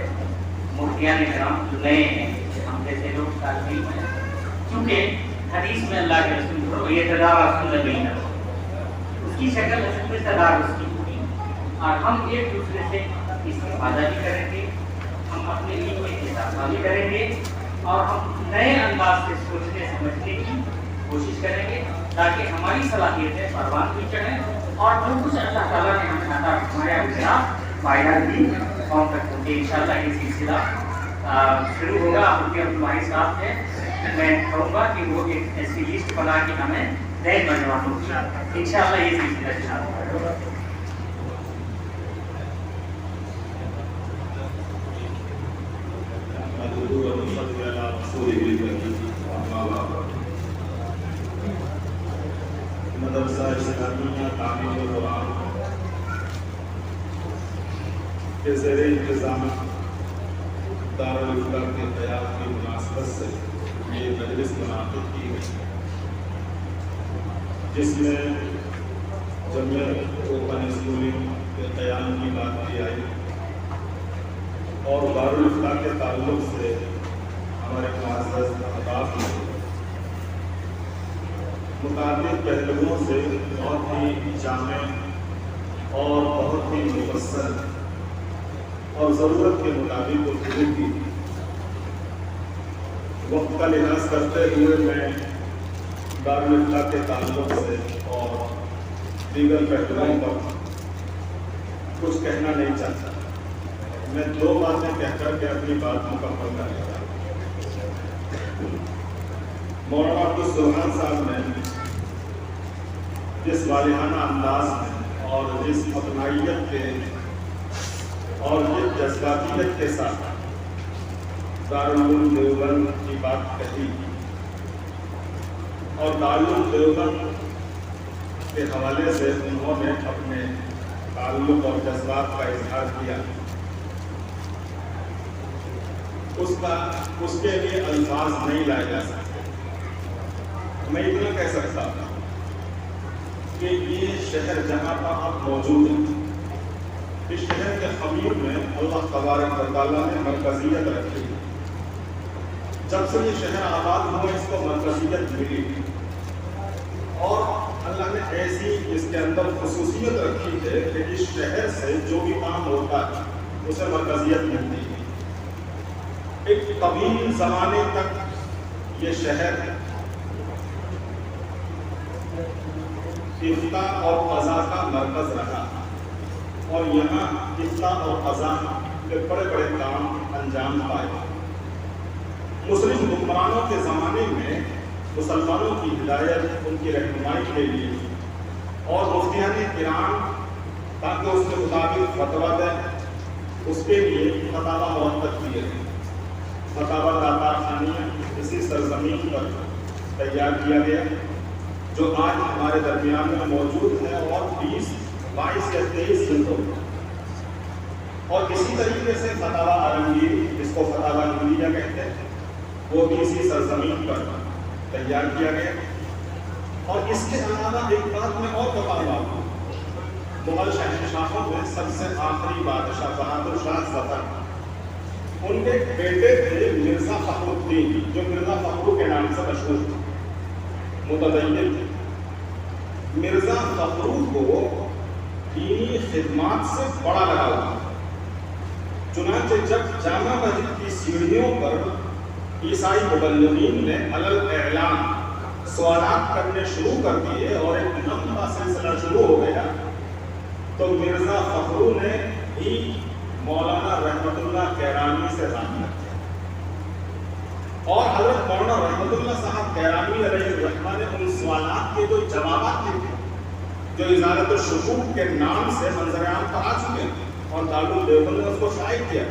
مفتیان کرام جو نئے ہیں، ہم جیسے لوگ طالب علم ہیں، کیونکہ حدیث میں اللہ کے رسول یہ تدارس بین اس کی شکل میں تدارس کی ہوئی، اور ہم ایک دوسرے سے استفادہ بھی کریں گے، ہم اپنے علم میں اضافہ بھی کریں گے، اور ہم نئے انداز سے سوچنے سمجھنے کی کوشش کریں گے، تاکہ ہماری صلاحیتیں پروان بھی چڑھیں، اور جو کچھ اللہ تعالیٰ نے ہمیں عطا فرمایا ہوگا فائدہ بھی قوم تک ہوگی۔ انشاءاللہ یہ سلسلہ شروع ہوگا۔ مفتی عبدالواحد صاحب سے میں کہوں گا کہ وہ ایک ایسی لسٹ بنا کے ہمیں نئے نوجوانوں کی انشاءاللہ یہ سلسلہ چلانا ہوگا۔ مدرسہ اسلامیہ تعمیر و قرآن کے زیر انتظام دارالفضا کے قیام کی مناسبت سے یہ مجلس منعقد کی گئی، جس میں جمعیت اوپن اسکولنگ کے قیام کی بات کی آئی، اور دارالفضا کے تعلق سے ہمارے معزز اہداف میں متعدد پہلوؤں سے بہت ہی جامع اور بہت ہی مفصل اور ضرورت کے مطابق گفتگو کی۔ وقت کا لحاظ کرتے ہوئے میں دارالفضا کے تعلق سے اور دیگر پہلوؤں پر کچھ کہنا نہیں چاہتا، میں 2 باتیں کہہ کر کے اپنی بات مکمل کر لیتا ہوں۔ مولانا عبدالسبحان صاحب نے جس والہانہ انداز میں اور اس اپنائیت کے اور اس جذباتیت کے ساتھ دارالعلوم دیوبند کی بات کہی اور دارالعلوم دیوبند کے حوالے سے انہوں نے اپنے تعلق اور جذبات کا اظہار کیا. اس کے لیے الفاظ نہیں لائے جا سکتے. میں اتنا کہہ سکتا ہوں کہ یہ شہر جہاں پر آپ موجود ہیں، اس شہر کے خمیر میں اللہ تبارک و تعالیٰ نے مرکزیت رکھی. جب سے یہ شہر آباد ہوا اس کو مرکزیت ملی اور اللہ نے ایسی اس کے اندر خصوصیت رکھی ہے کہ اس شہر سے جو بھی کام ہوتا ہے اسے مرکزیت ملتی ہے. ایک طویل زمانے تک یہ شہر افتاء اور قضاء کا مرکز رہا اور یہاں افتاء اور قضاء کے بڑے بڑے کام انجام پائے. مسلم حکمرانوں کے زمانے میں مسلمانوں کی ہدایت، ان کی رہنمائی کے لیے اور مفتیان کرام تاکہ اس کے مطابق فتویٰ دیں، اس کے لیے فتاویٰ مرتب کیے گئے. فتاویٰ داتا خانیہ اسی سرزمین پر تیار کیا گیا جو آج ہمارے درمیان میں موجود ہے اور 22 یا 23 جلدوں میں. اور اسی طریقے سے فتاویٰ عالمگیری، جس کو فتاویٰ عالمگیریہ کہتے ہیں، وہ بھی اسی سرزمین پر تیار کیا گیا. اور اس کے علاوہ ایک بات میں اور بتاؤں آپ کو، مغل شہنشاہوں میں سب سے آخری بادشاہ بہادر شاہ ظفر، ان کے بیٹے تھے مرزا فخر الدین، جو مرزا فخرو کے نام سے مشہور تھے، متدین تھے. مرزا فخرو کو دینی خدمات سے بڑا لگا. چنانچہ جب جامع مسجد کی سیڑھیوں پر عیسائی مبلغین نے علل اعلان سوالات کرنے شروع کر دیے اور ایک لمبا سلسلہ شروع ہو گیا، تو مرزا فخرو نے ہی مولانا رحمت اللہ کیرانی سے رابطہ کیا اور حضرت مولانا رحمت اللہ صاحب کیرانی علیہ الرحمہ نے ان سوالات کے جو جوابات لکھے جو ازالت الشکوک کے نام سے منظر عام پر آ چکے ہیں اور دارالعلوم دیوبند نے اس کو شائع کیا.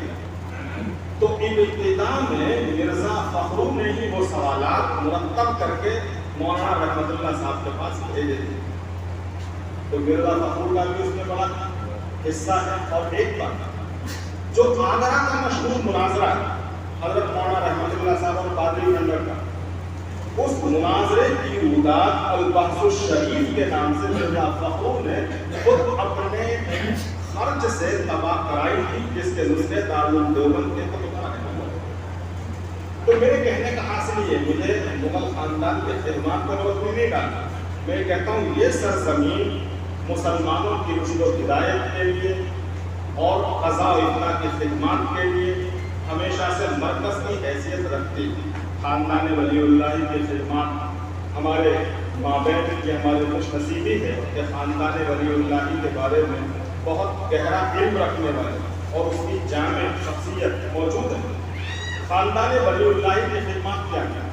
تو ابتدا میں مرزا فخرو نے ہی وہ سوالات مرتب کر کے مولانا رحمت اللہ صاحب کے پاس بھیجے تھے. تو مرزا فخرو کا بھی اس میں بڑا حصہ ہے. اور ایک بات جو آگرہ کا مشہور مناظرہ ہے حضرت مولانا رحمت اللہ صاحب اور پادری ننگر کا، اس مناظرے کی رودات البحث الشریف کے نام سے مرزا فخرو نے خود اپنے خرچ سے تباہ کرائی تھی، جس کے ذریعے دارالعلوم دیوبند کے خطبہ. تو میرے کہنے کا حاصل یہ، مجھے مغل خاندان کے خدمات پر وقت نہیں ڈالنا. میں کہتا ہوں یہ سرزمین مسلمانوں کی رشد و ہدایت کے لیے اور قضاء و افتاء کی خدمات کے لیے ہمیشہ سے مرکز کی حیثیت رکھتی. خاندان ولی اللہ کی خدمات ہمارے مابین کی ہماری خوش نصیبی ہے کہ خاندان ولی اللہ کے بارے میں بہت گہرا علم رکھنے والے اور اس کی جامع شخصیت موجود ہے. خاندان ولی اللہ کی خدمات کیا ہے؟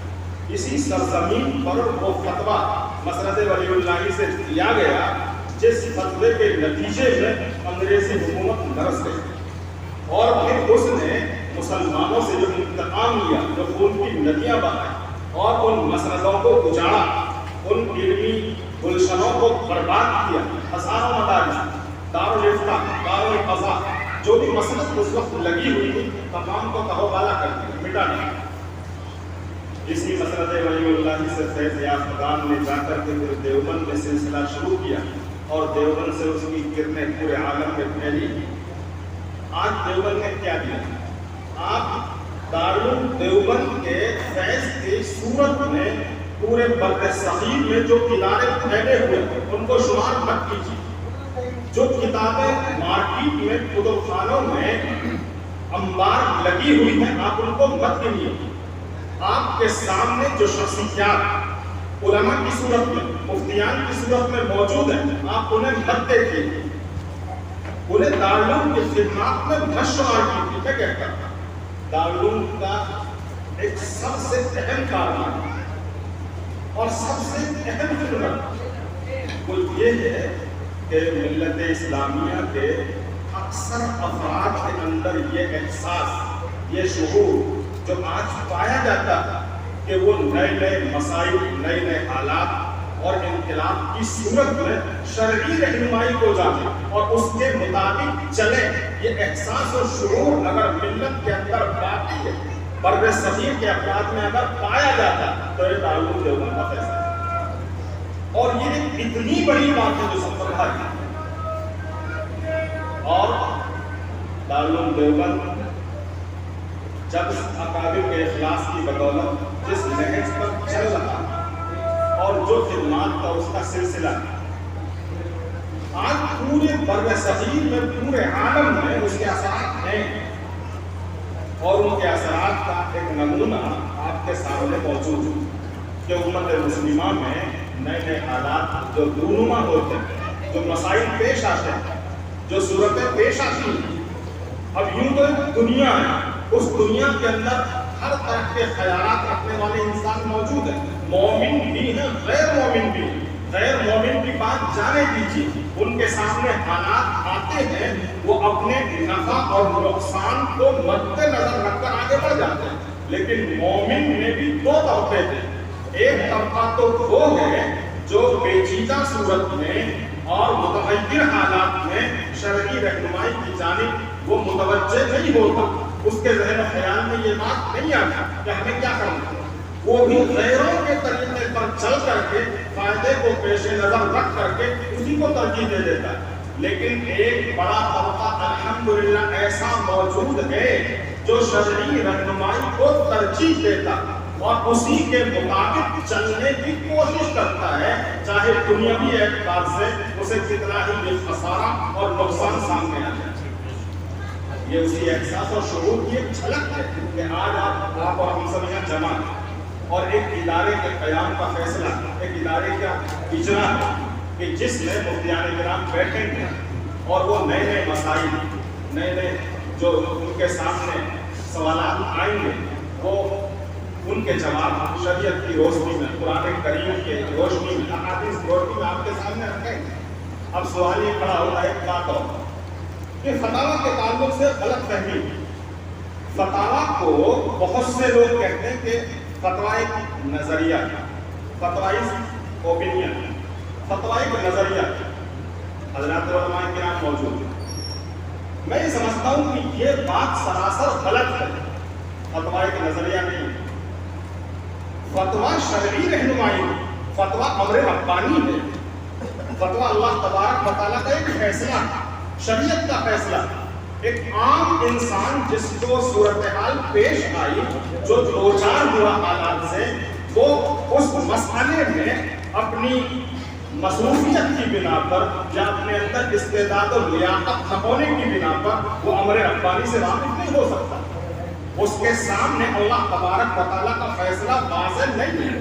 اسی سرزمین پر وہ فتویٰ مسرت ولی اللہ سے دیا گیا جس فتوے کے نتیجے میں انگریزی حکومت نرس گئی اور پھر اس نے مسلمانوں سے جو انتقام لیا، جو خون کی ندیاں بہائیں اور ان مسندوں کو اجاڑا، ان علمی گلشنوں کو برباد کیا. ہزاروں مدارس، دارالفتاء، دارالقضاء، جو بھی مسند اس وقت لگی ہوئی تھی، تمام کو تہوبالا کر دیا، مٹا دیا. اسی مسند ولی اللہ سے فیض یافتگان نے جا کر کے پھر دیوبند میں سلسلہ شروع کیا اور دیوبند سے اس کی کرنیں پورے عالم میں پھیلی. آج دیوبند نے کیا دیا؟ آپ دارالعلوم دیوبند کے فیض کی صورت میں پورے بر صغیر میں جو ادارے پھیلے ہوئے ان کو شمار مت کیجیے. جو کتابیں مارکیٹ میں کتب خانوں میں انبار لگی ہوئی ہیں آپ ان کو مت گنیے. آپ کے سامنے جو شخصیات علماء کی صورت میں، مفتیان کی صورت میں موجود ہیں، آپ انہیں مت دیکھیے. انہیں دارالعلوم کی خدمات میں مت شمار کیجیے. میں کہتا ہوں دارالعلوم کا ایک سب سے اہم کارنامہ اور سب سے اہم خدمت وہ یہ ہے کہ ملت اسلامیہ کے اکثر افراد کے اندر یہ احساس، یہ شعور جو آج پایا جاتا کہ وہ نئے نئے مسائل، نئے نئے حالات اور انقلاب کی صورت میں شرعی رہنمائی کو جانے اور اس کے مطابق چلے، یہ احساس اور شعور اگر ملت کے اندر باقی ہے، بر صغیر کے افراد میں اگر پایا جاتا تو یہ دارالعلوم دیوبند کا فیصلہ ہے۔ اور یہ اتنی بڑی بات ہے جو سب پر بھاری ہے۔ اور دارالعلوم دیوبند جب اکابر کے اخلاص کی بدولت جس نہج پر چل رہا اور جو خدمات کا اس کا سلسلہ آج پورے بر صغیر میں، پورے عالم میں اس کے اثرات ہیں، اور ان کے اثرات کا ایک نمونہ آپ کے سامنے موجود ہے کہ امت مسلمہ میں نئے نئے حالات جو رونما ہوتے ہیں، جو مسائل پیش آتے ہیں، جو صورتیں پیش آتی ہیں۔ اب یوں تو ایک دنیا ہے، اس دنیا کے اندر ہر طرح کے خیالات رکھنے والے انسان موجود ہیں، مومن بھی ہیں، غیر مومن بھی ہیں۔ غیر مومن کی بات جانے دیجیے، ان کے سامنے حالات آتے ہیں، وہ اپنے نفع اور نقصان کو مد نظر رکھ کر آگے بڑھ جاتے ہیں۔ لیکن مومن میں بھی دو طبقے ہیں، ایک طبقہ تو وہ ہے جو پیچیدہ صورت میں اور متغیر حالات میں شرعی رہنمائی کی جانب وہ متوجہ نہیں ہوتا، اس کے ذہن و خیال میں یہ بات نہیں آتا کہ ہمیں کیا کرنا ہے، وہ بھی غیروں کے طریقے پر چل کر کے فائدے کو پیش نظر رکھ کر کے اسی کو ترجیح دے دیتا ہے۔ لیکن ایک بڑا طبقہ الحمدللہ ایسا موجود ہے جو شرعی رہنمائی کو ترجیح دیتا اور اسی کے مطابق چلنے کی کوشش کرتا ہے، چاہے دنیاوی اعتبار سے اسے کتنا ہی خسارہ اور نقصان سامنے آ جائے۔ یہ اسی احساس اور شعور کی ایک جھلک ہے کہ آج آپ اور ہم سب یہاں جمع ہیں اور ایک ادارے کے قیام کا فیصلہ، ایک ادارے کا اجرا ہے کہ جس میں مفتیان کرام بیٹھیں گے اور وہ نئے نئے مسائل، نئے نئے جو ان کے سامنے سوالات آئیں گے، وہ ان کے جواب شریعت کی روشنی میں، قرآن کریم کی روشنی میں، احادیث کی روشنی میں آپ کے سامنے رکھیں گے۔ اب سوال یہ کھڑا ہوتا ہے ایک بات اور کہ فتاوی کے تعلق سے غلط فہمی، فتاوی کو بہت سے لوگ کہتے ہیں کہ فتویٰ ایک نظریہ، فتویٰ ایک اوپینین، فتویٰ ایک نظریہ۔ حضرات علماء کرام موجود ہیں، میں یہ سمجھتا ہوں کہ یہ بات سراسر غلط ہے۔ فتویٰ ایک نظریہ نہیں، فتویٰ شرعی رہنمائی، فتویٰ امر ربانی ہے، فتویٰ اللہ تبارک و تعالیٰ کا ایک فیصلہ، شریعت کا فیصلہ۔ ایک عام انسان جس کو صورتحال پیش آئی، جو دو چار ہوا حالات سے، وہ اس مسئلے میں اپنی مصروفیت کی بنا پر یا اپنے اندر استعداد و لیاقت نہ ہونے کی بنا پر وہ امر ربانی سے واقف نہیں ہو سکتا۔ اس کے سامنے اللہ تبارک و تعالیٰ کا فیصلہ واضح نہیں ہے،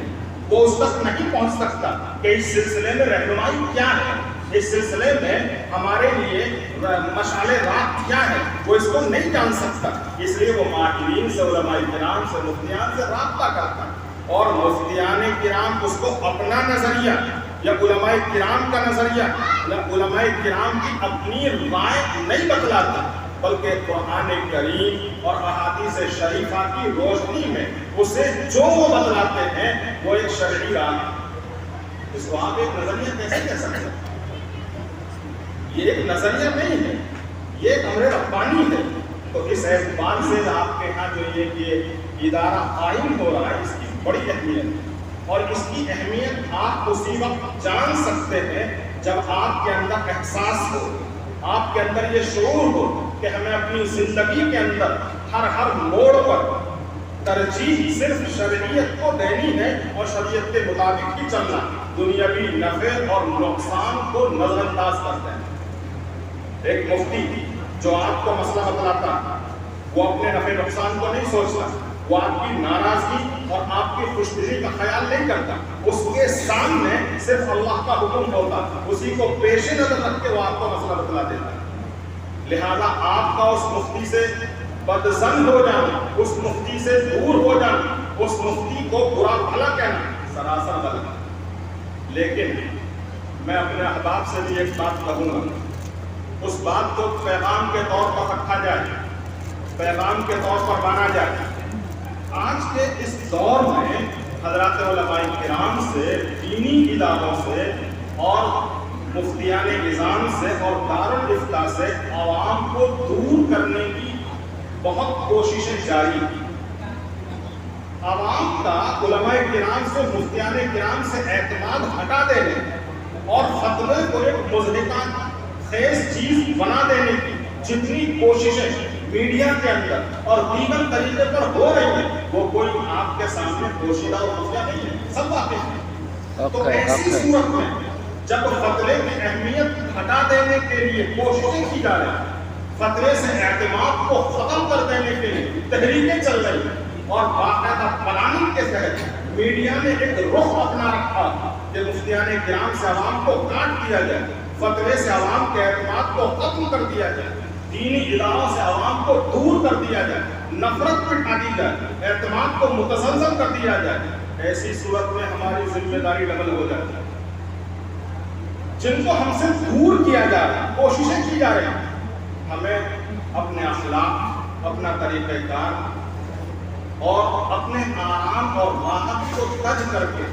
وہ اس تک نہیں پہنچ سکتا کہ اس سلسلے میں رہنمائی کیا ہے، اس سلسلے میں ہمارے لیے مشعل راہ کیا ہے، وہ اس کو نہیں جان سکتا۔ اس لیے وہ ماہرین سے، علماء کرام سے، مفتیان سے رابطہ کرتا ہے، اور مفتیان کرام اس کو اپنا نظریہ یا علماء کرام کا نظریہ یا علماء کرام کی اپنی رائے نہیں بتلاتا، بلکہ قرآن کریم اور احادیث شریفہ کی روشنی میں اسے جو وہ بتلاتے ہیں وہ ایک شرعی راہ ہے۔ اس کو آپ ایک نظریہ کیسے کہہ سکتے ہیں؟ یہ ایک نظریہ نہیں ہے، یہ ایک امر ربانی ہے۔ تو اس اعتبار سے آپ کے ہاں جو یہ ادارہ قائم ہو رہا ہے، اس کی بڑی اہمیت ہے، اور اس کی اہمیت آپ اسی وقت جان سکتے ہیں جب آپ کے اندر احساس ہو، آپ کے اندر یہ شعور ہو کہ ہمیں اپنی زندگی کے اندر ہر موڑ پر ترجیح صرف شرعیت کو دینی ہے اور شریعت کے مطابق ہی چلنا، دنیاوی نفع اور نقصان کو نظر انداز کرتے ہیں۔ ایک مفتی جو آپ کو مسئلہ بتلاتا ہے، وہ اپنے نفع نقصان کو نہیں سوچتا، وہ آپ کی ناراضگی اور آپ کی خوشدلی کا خیال نہیں کرتا، اس کے سامنے صرف اللہ کا حکم ہوتا، اسی کو پیش نظر رکھ کے وہ آپ کو مسئلہ بتلا دیتا ہے۔ لہذا آپ کا اس مفتی سے بدظن ہو جانا، اس مفتی سے دور ہو جانا، اس مفتی کو برا بھلا کہنا سراسر غلط ہے۔ لیکن میں اپنے احباب سے بھی ایک بات کہوں گا، اس بات کو پیغام کے طور پر رکھا جائے، پیغام کے طور پر مانا جائے۔ آج کے اس دور میں حضرات علماء کرام سے، دینی اداروں سے اور مفتیان نظام سے اور دارالافتاء سے عوام کو دور کرنے کی بہت کوششیں جاری ہیں۔ عوام کا علماء کرام سے، مفتیان کرام سے اعتماد ہٹا دینے اور فتوے کو ایک مضحکہ خیز چیز بنا دینے کی جتنی کوششیں میڈیا کے اندر اور دیگر طریقے پر ہو رہی ہیں، وہ کوئی آپ کے سامنے پوشیدہ اور خفیہ نہیں ہے، سب واقع ہے۔ تو ایسی صورت میں جب فتوے کی اہمیت ہٹا دینے کے لیے کوششیں کی جا رہی ہیں، فتوے سے اعتماد کو ختم کر دینے کے لیے تحریکیں چل رہی ہیں، اور باقاعدہ پلاننگ کے تحت میڈیا نے ایک رخ اپنا رکھا کہ مفتیان کرام سے عوام کو کاٹ دیا جائے، فتوے سے عوام کے اعتماد کو ختم کر دیا جائے، دینی اداروں سے عوام کو دور کر دیا جائے، نفرت بٹھا دی جائے، اعتماد کو متزلزل کر دیا جائے۔ ایسی صورت میں ہماری ذمہ داری ڈبل ہو جاتی ہے۔ جن کو ہم سے دور کیا جا رہا ہے، کوششیں کی جا رہی ہیں، ہمیں اپنے اخلاق، اپنا طریقہ کار اور اپنے آرام اور راحت کو ترک کر کے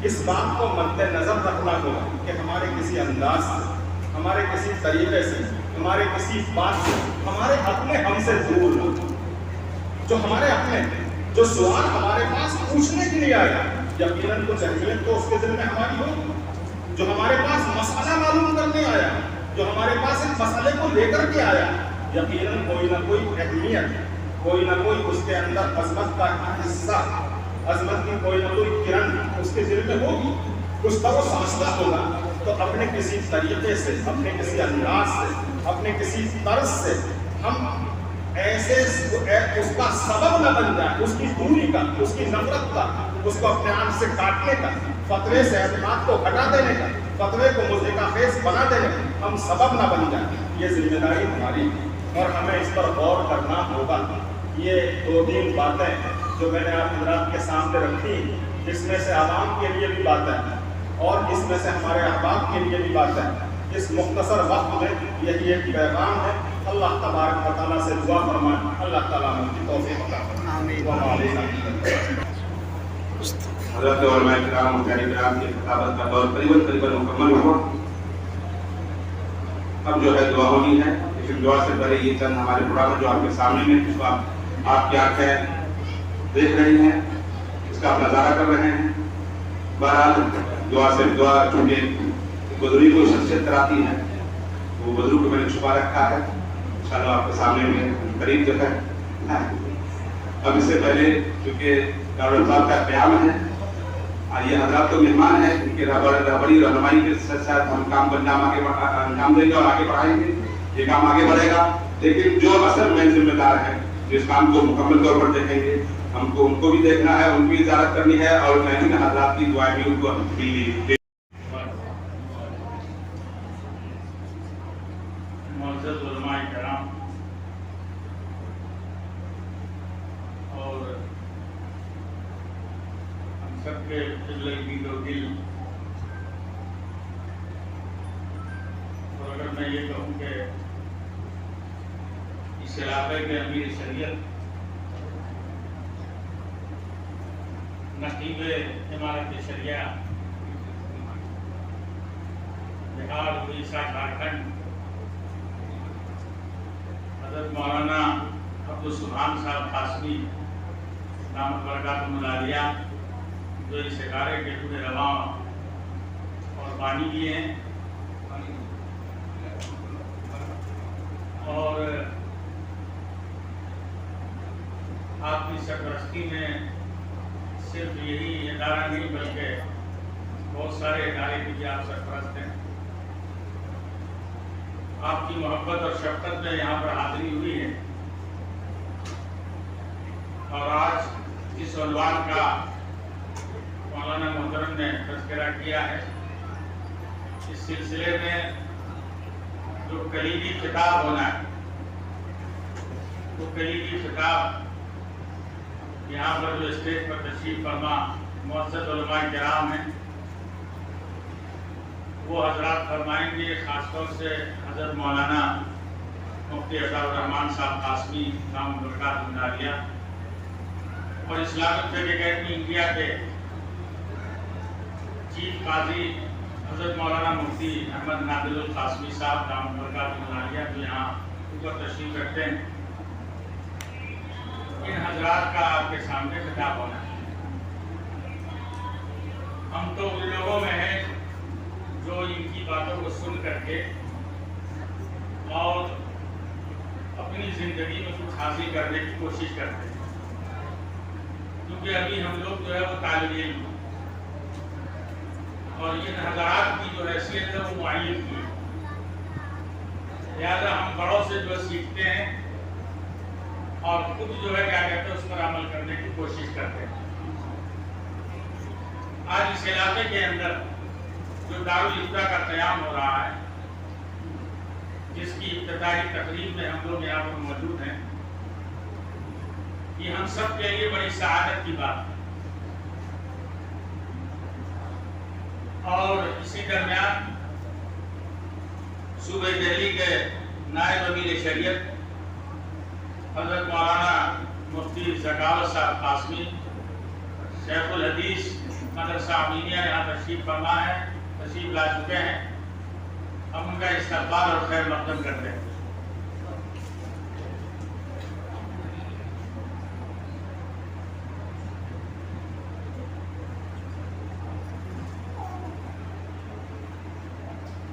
اس بات کو مد نظر رکھنا ہوگا کہ ہمارے کسی انداز سے، ہمارے کسی طریقے سے، ہمارے کسی بات سے ہمارے اپنے ہم سے دور ہو۔ جو ہمارے اپنے، جو سوال ہمارے پاس پوچھنے کے لیے آیا، یقیناً کچھ اہمیت تو اس کے دل میں ہماری ہو۔ جو ہمارے پاس مسئلہ معلوم کرنے آیا، جو ہمارے پاس ایک مسئلے کو لے کر کے آیا، یقیناً کوئی نہ کوئی اہمیت، کوئی نہ کوئی اس کے اندر عظمت کا حصہ، عظمت کی کوئی نہ کوئی کرن اس کے دل میں ہوگی، کچھ تو وہ سمجھتا ہوگا۔ تو اپنے کسی طریقے سے، اپنے کسی انداز سے، اپنے کسی طرز سے ہم ایسے اس کا سبب نہ بن جائے، اس کی دوری کا، اس کی نفرت کا، اس کو اپنے آپ سے کاٹنے کا، فتوے سے اعتماد کو ہٹا دینے کا، فتوے کو مضحکہ خیز بنا دینے کا ہم سبب نہ بن جائیں۔ یہ ذمہ داری ہماری ہے اور ہمیں اس پر غور کرنا ہوگا۔ یہ دو تین باتیں جو میں نے آپ حضرات کے سامنے رکھی، اس میں سے عوام کے لیے بھی باتیں اور اس میں سے ہمارے احباب کے لیے بھی باتیں، اس مختصر وقت میں یہی ایک پیغام ہے۔ اللہ تبارک و تعالیٰ سے دعا فرمائیں، اللہ تعالیٰ ہم کی توفیق عطا فرمائے۔ حضرت علماء کرام اور مفتیان کرام کی خطابت کا دور قریباً مکمل ہوا۔ اب جو ہے دعا ہونی ہے، لیکن دعا سے پہلے یہ چند ہمارے پروگرام جو آپ کے سامنے میں اس وقت آپ کی آنکھیں دیکھ رہی ہیں، اس کا آپ نظارہ کر رہے ہیں۔ بہرحال دعا سے دعا چونکہ بزرگی کو شخصیت کراتی ہے، وہ بزرگ کو میں نے چھپا رکھا ہے، انشاءاللہ آپ کے سامنے میں قریب جو ہے۔ اب اس سے پہلے چونکہ ڈاکٹر صاحب کا قیام ہے، یہ حضرات تو مہمان ہیں، ان کے بڑی رہنمائی کے ساتھ ہم کام کو انجام دیں گے اور آگے بڑھائیں گے، یہ کام آگے بڑھے گا۔ لیکن جو اصل میں ذمہ دار ہیں، جو اس کام کو مکمل طور پر دیکھیں گے، ہم کو ان کو بھی دیکھنا ہے، ان کی زیارت کرنی ہے اور میں حضرات کی دعائیں بھی ان کو ملی۔ معزز علماء کرام اور ہم سب کے دل و دل، اور اگر میں یہ کہوں کہ اس علاقے کے امیر شریعت، نقیب امارت شریعہ بہار اڑیسہ جھارکھنڈ حضرت مولانا عبدالسبحان صاحب قاسمی دامت برکاتہم العالیہ، جو اس ادارے کے پورے رواں اور بانی بھی ہیں، اور آپ کی سرپرستی میں صرف یہی ادارہ نہیں بلکہ بہت سارے ادارے کی بھی آپ سرپرست ہیں۔ آپ کی محبت اور شفقت میں یہاں پر حاضری ہوئی ہے، اور آج جس عنوان کا مولانا محترم نے تذکرہ کیا ہے، اس سلسلے میں جو کلیدی خطاب ہونا ہے، وہ کلیدی خطاب یہاں پر جو اسٹیج پر تشریف فرما معزز علماء کرام ہیں، وہ حضرات فرمائیں گے، خاص طور سے حضرت مولانا مفتی عطاء الرحمان صاحب قاسمی دامت برکاتہ العالیہ اور اسلامک اکیڈمی انڈیا کے چیف قاضی حضرت مولانا مفتی احمد نادر القاسمی صاحب دامت برکاتہ العالیہ جو یہاں اوپر تشریف رکھتے ہیں، ان حضرات کا آپ کے سامنے خطاب ہونا ہے۔ ہم تو ان لوگوں میں ہیں جو ان کی باتوں کو سن کر کے اور اپنی زندگی میں کچھ حاصل کرنے کی کوشش کرتے ہیں، کیونکہ ابھی ہم لوگ جو ہے وہ طالب علم ہیں اور ان حضرات کی جو حیثیت ہے وہ معین کی ہے، لہٰذا ہم بڑوں سے جو سیکھتے ہیں اور خود جو ہے کیا کہتے ہیں اس پر عمل کرنے کی کوشش کرتے ہیں۔ آج اس علاقے کے اندر جو دارالافتاء کا قیام ہو رہا ہے، جس کی ابتدائی تقریب میں ہم لوگ یہاں پر موجود ہیں، یہ ہم سب کے لیے بڑی سعادت کی بات ہے۔ اور اسی درمیان صوبہ دہلی کے نائب امیر شریعت حضرت مولانا مفتی ذکاوت صاحب قاسمی شیخ الحدیث مدرسہ امینیہ یہاں تشریف فرما ہے، تشریف لا چکے ہیں، ہم ان کا استقبال اور خیر مقدم کرتے ہیں۔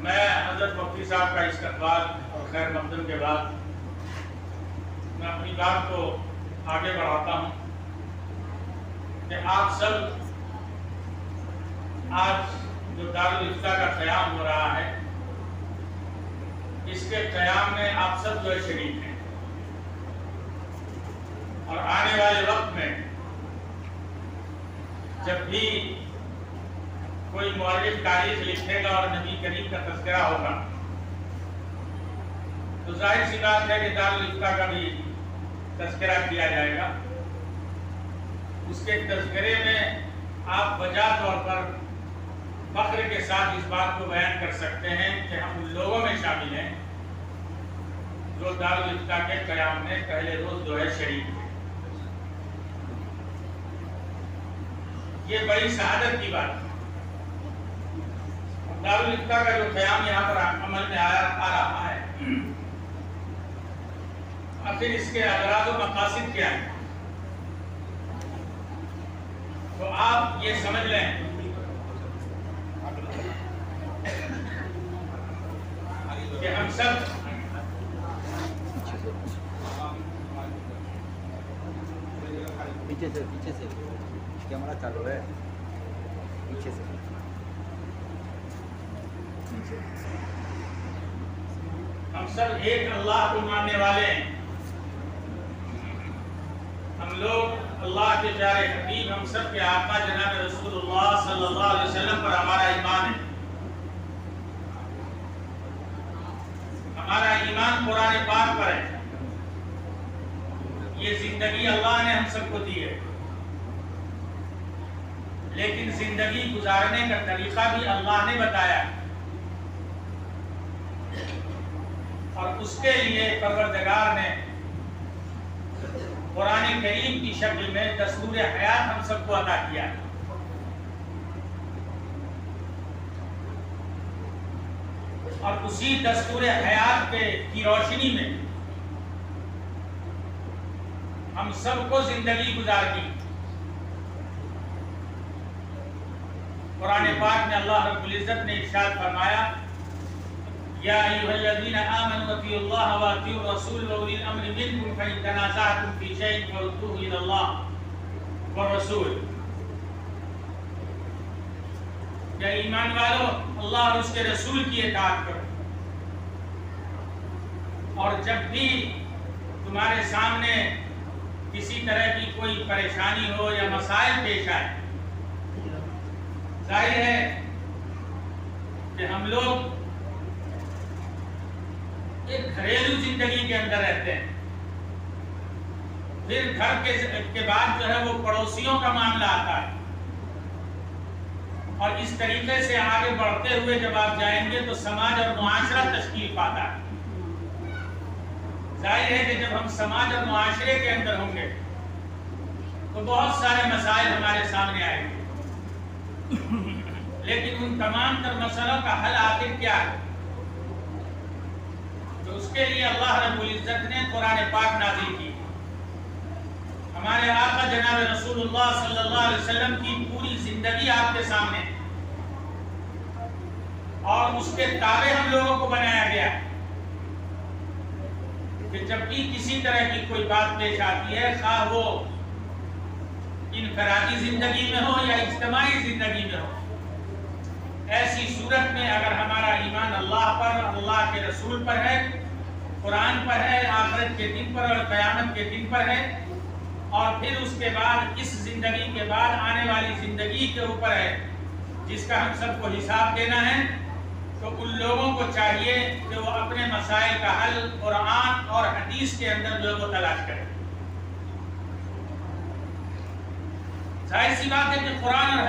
میں حضرت مفتی صاحب کا استقبال اور خیر مقدم کے بعد میں اپنی بات کو آگے بڑھاتا ہوں کہ آپ سب آج جو دارالافتاء کا قیام ہو رہا ہے، اس کے قیام میں آپ سب جو ہے شریک ہیں، اور آنے والے وقت میں جب بھی کوئی مؤرخ تاریخ لکھے گا اور نبی کریم کا تذکرہ ہوگا تو ظاہر سی بات ہے کہ دارالافتاء کا بھی تذکرہ کیا جائے گا۔ اس کے تذکرے میں آپ وجہ طور پر فخر کے ساتھ اس بات کو بیان کر سکتے ہیں کہ ہم ان لوگوں میں شامل ہیں جو دارالافتاء کے قیام میں پہلے روز جو ہے شریک ہیں۔ یہ بڑی سعادت کی بات ہے۔ دارالافتاء کا جو قیام یہاں پر عمل میں آ رہا ہے، آخر اس کے اغراض و مقاصد کیا ہیں؟ تو آپ یہ سمجھ لیں کہ ہم سب پیچھے سے کیمرہ چالو ہے، پیچھے سے ہم سب ایک اللہ کو ماننے والے ہیں۔ ہم لوگ اللہ کے پیارے حبیب، ہم سب کے آقا جناب رسول اللہ صلی اللہ علیہ وسلم پر ہمارا ایمان ہے۔ ہمارا ایمان قرآن پاک پر ہے۔ یہ زندگی اللہ نے ہم سب کو دی ہے، لیکن زندگی گزارنے کا طریقہ بھی اللہ نے بتایا ہے، اور اس کے لیے پروردگار نے قرآن کریم کی شکل میں دستور حیات ہم سب کو عطا کیا ہے۔ اور اسی دستور حیات کی روشنی میں ہم سب کو زندگی گزارنی۔ قرآن پاک میں اللہ رب العزت نے ارشاد فرمایا، یا ایھا الذین آمنوا اطیعوا اللہ واطیعوا الرسول واولی الامر منکم فإن تنازعتم فی شیء فردوہ الی اللہ والرسول۔ یا ایمان والو، اللہ اور اس کے رسول کی اطاعت کرو، اور جب بھی تمہارے سامنے کسی طرح کی کوئی پریشانی ہو یا مسائل پیش آئے، ظاہر ہے کہ ہم لوگ ایک گھریلو زندگی کے اندر رہتے ہیں، پھر گھر کے بعد جو ہے وہ پڑوسیوں کا معاملہ آتا ہے، اور اس طریقے سے آگے بڑھتے ہوئے جب آپ جائیں گے تو سماج اور معاشرہ تشکیل پاتا ہے. ظاہر ہے کہ جب ہم سماج اور معاشرے کے اندر ہوں گے تو بہت سارے مسائل ہمارے سامنے آئیں گے، لیکن ان تمام تر مسئلوں کا حل آخر کیا ہے؟ تو اس کے لیے اللہ رب العزت نے قرآن پاک نازل کی. ہمارے آقا جناب رسول اللہ صلی اللہ علیہ وسلم کی پوری زندگی آپ کے سامنے اور اس کے تابع ہم لوگوں کو بنایا گیا کہ جب بھی کسی طرح کی کوئی بات پیش آتی ہے، خواہ وہ انفرادی زندگی میں ہو یا اجتماعی زندگی میں ہو، ایسی صورت میں اگر ہمارا ایمان اللہ پر، اللہ کے رسول پر ہے، قرآن پر ہے، آخرت کے دن پر اور قیامت کے دن پر ہے، اور پھر اس کے بعد اس زندگی کے بعد آنے والی زندگی کے اوپر ہے جس کا ہم سب کو حساب دینا ہے، تو ان لوگوں کو چاہیے کہ وہ اپنے مسائل کا حل قرآن اور حدیث کے اندر جو ہے وہ تلاش کریں. ظاہر سی بات ہے کہ قرآن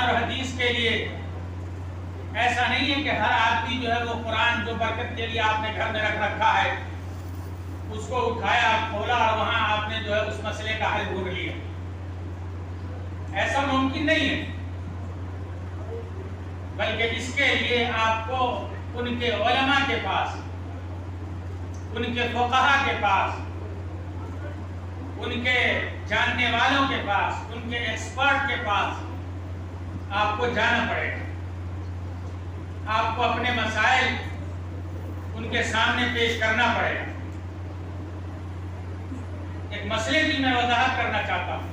اور حدیث کے لیے ایسا نہیں ہے کہ ہر آدمی جو ہے وہ قرآن جو برکت کے لیے آپ نے گھر میں رکھ رکھا ہے اس کو اٹھایا، کھولا اور وہاں آپ نے جو ہے اس مسئلے کا حل ڈھونڈ لیا. ایسا ممکن نہیں ہے، بلکہ اس کے لیے آپ کو ان کے علماء کے پاس، ان کے فقہا کے پاس، ان کے جاننے والوں کے پاس، ان کے ایکسپرٹ کے پاس آپ کو جانا پڑے گا. آپ کو اپنے مسائل ان کے سامنے پیش کرنا پڑے گا. ایک مسئلے کی میں وضاحت کرنا چاہتا ہوں،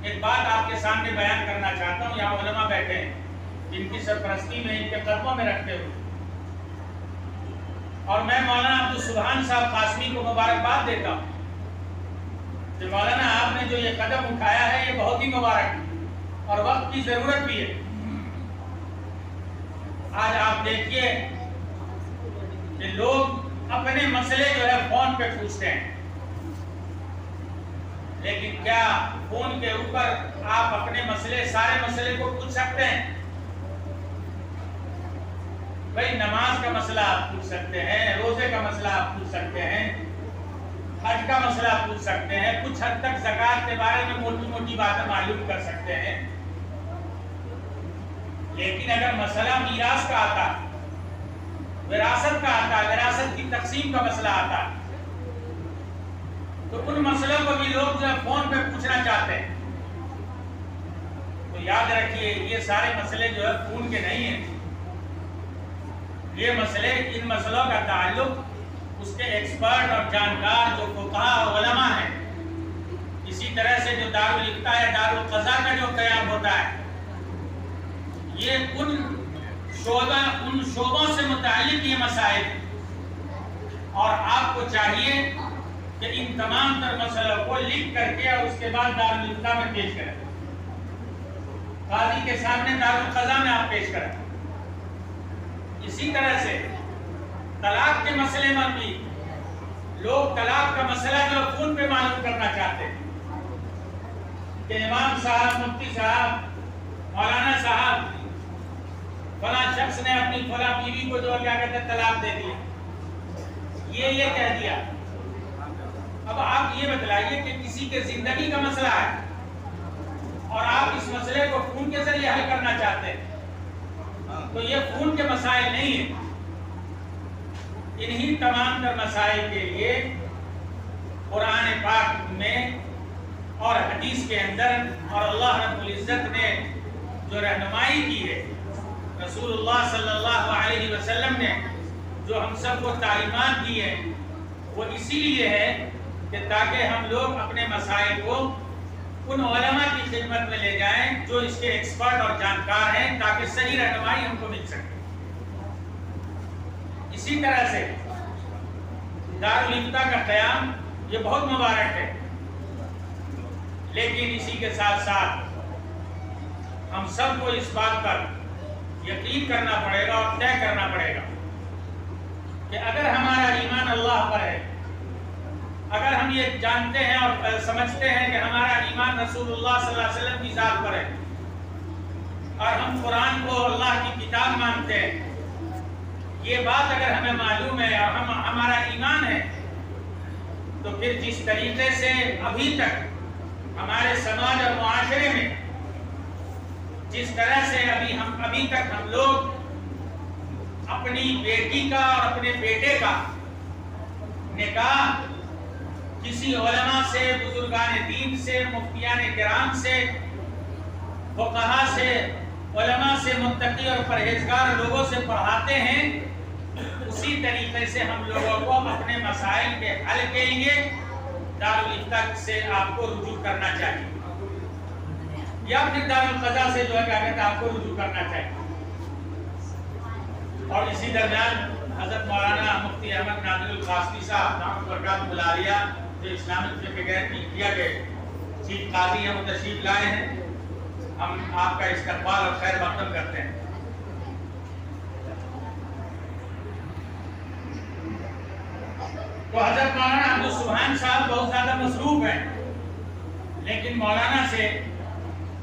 ایک بات آپ کے سامنے بیان کرنا چاہتا ہوں. یہاں علماء بیٹھے ہیں جن کی سرپرستی میں ان کے قدموں میں رکھتے ہوئے، اور میں مولانا عبدالسبحان صاحب قاسمی کو مبارکباد دیتا ہوں کہ مولانا آپ نے جو یہ قدم اٹھایا ہے یہ بہت ہی مبارک ہے اور وقت کی ضرورت بھی ہے. آج آپ دیکھیے کہ لوگ اپنے مسئلے جو ہے فون پہ پوچھتے ہیں، لیکن کیا فون کے اوپر آپ اپنے مسئلے، سارے مسئلے کو پوچھ سکتے ہیں؟ بھائی نماز کا مسئلہ آپ پوچھ سکتے ہیں، روزے کا مسئلہ آپ پوچھ سکتے ہیں، حج کا مسئلہ پوچھ سکتے ہیں، کچھ حد تک زکات کے بارے میں موٹی موٹی باتیں معلوم کر سکتے ہیں. لیکن اگر مسئلہ میراث کا آتا، وراثت کا آتا، وراثت کی تقسیم کا مسئلہ آتا، تو ان مسئلوں کو بھی لوگ جو فون پہ پوچھنا چاہتے ہیں. تو یاد رکھیے یہ سارے مسئلے جو ہے فون کے نہیں ہیں. یہ مسئلے، ان مسئلوں کا تعلق اس کے ایکسپرٹ اور جانکار جو فقہا اور علماء ہیں. اسی طرح سے جو دارالفتاء یا دارالقضاء کا جو قیام ہوتا ہے، یہ ان شعبوں سے متعلق یہ مسائل ہیں، اور آپ کو چاہیے کہ ان تمام تر مسئلوں کو لکھ کر کے اور اس کے بعد دارالفتاء میں پیش کریں، قاضی کے سامنے دارالقضاء میں آپ پیش کریں. اسی طرح سے طلاق کے مسئلے میں بھی لوگ طلاق کا مسئلہ جو فون پہ معلوم کرنا چاہتے ہیں کہ امام صاحب، مفتی صاحب، مولانا صاحب، فلاں شخص نے اپنی فلاں بیوی کو جو کیا کہتے ہیں طلاق دے دیا، یہ کہہ دیا. اب آپ یہ بتلائیے کہ کسی کے زندگی کا مسئلہ ہے اور آپ اس مسئلے کو فون کے ذریعے حل کرنا چاہتے ہیں، تو یہ فون کے مسائل نہیں ہیں. انہی تمام تر مسائل کے لیے قرآن پاک میں اور حدیث کے اندر اور اللہ رب العزت نے جو رہنمائی کی ہے، رسول اللہ صلی اللہ علیہ وسلم نے جو ہم سب کو تعلیمات دی ہیں، وہ اسی لیے ہے کہ تاکہ ہم لوگ اپنے مسائل کو ان علماء کی خدمت میں لے جائیں جو اس کے ایکسپرٹ اور جانکار ہیں، تاکہ صحیح رہنمائی ہم کو مل سکے. اسی طرح سے دارالفتاء کا قیام یہ بہت مبارک ہے، لیکن اسی کے ساتھ ساتھ ہم سب کو اس بات پر یقین کرنا پڑے گا اور طے کرنا پڑے گا کہ اگر ہمارا ایمان اللہ پر ہے، اگر ہم یہ جانتے ہیں اور سمجھتے ہیں کہ ہمارا ایمان رسول اللہ صلی اللہ علیہ وسلم کی ذات پر ہے، اور ہم قرآن کو اللہ کی کتاب مانتے ہیں، یہ بات اگر ہمیں معلوم ہے اور ہمارا ایمان ہے، تو پھر جس طریقے سے ابھی تک ہمارے سماج اور معاشرے میں جس طرح سے ابھی تک ہم لوگ اپنی بیٹی کا اور اپنے بیٹے کا نکاح کسی علماء سے، بزرگان دین سے، مفتیان کرام سے، فقہا سے، علماء سے، متقی اور پرہیزگار لوگوں سے پڑھاتے ہیں، اسی طریقے سے ہم لوگوں کو اپنے مسائل کے حل کے لیے دارالفتہ سے آپ کو رجوع کرنا چاہیے، یا پھر دارالقضاء سے جو ہے کیا کہتے ہیں آپ کو رجوع کرنا چاہیے۔ اور اسی درمیان حضرت مولانا مفتی احمد نادر القاسمی صاحب دامت برکاتہ العالیہ جو اسلامک فقہ کے انڈیا کے چیف قاضی ہیں، وہ تشریف لائے ہیں، ہم آپ کا استقبال اور خیر مقدم کرتے ہیں۔ تو حضرت مولانا عبدالسبحان صاحب بہت زیادہ مصروف ہیں، لیکن مولانا سے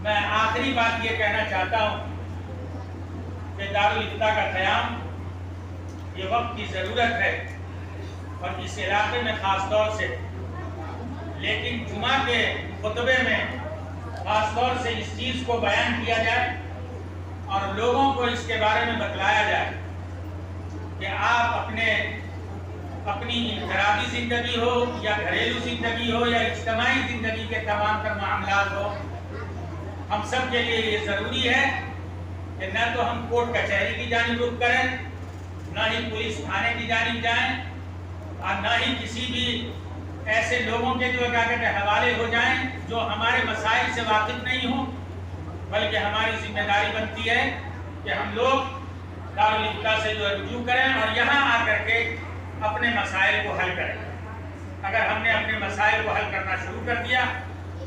میں آخری بات یہ کہنا چاہتا ہوں کہ دارالفتہ کا قیام یہ وقت کی ضرورت ہے، اور اس علاقے میں خاص طور سے، لیکن جمعہ کے خطبے میں خاص طور سے اس چیز کو بیان کیا جائے اور لوگوں کو اس کے بارے میں بتلایا جائے کہ آپ اپنی انفرادی زندگی ہو یا گھریلو زندگی ہو یا اجتماعی زندگی کے تمام تر معاملات ہو، ہم سب کے لیے یہ ضروری ہے کہ نہ تو ہم کورٹ کچہری کی جانب رخ کریں، نہ ہی پولیس تھانے کی جانب جائیں، اور نہ ہی کسی بھی ایسے لوگوں کے جو کیا کہتے ہیں حوالے ہو جائیں جو ہمارے مسائل سے واقف نہیں ہوں، بلکہ ہماری ذمہ داری بنتی ہے کہ ہم لوگ دارالفتہ سے جو ہے رجوع کریں اور یہاں آ کر کے اپنے مسائل کو حل کریں۔ اگر ہم نے اپنے مسائل کو حل کرنا شروع کر دیا،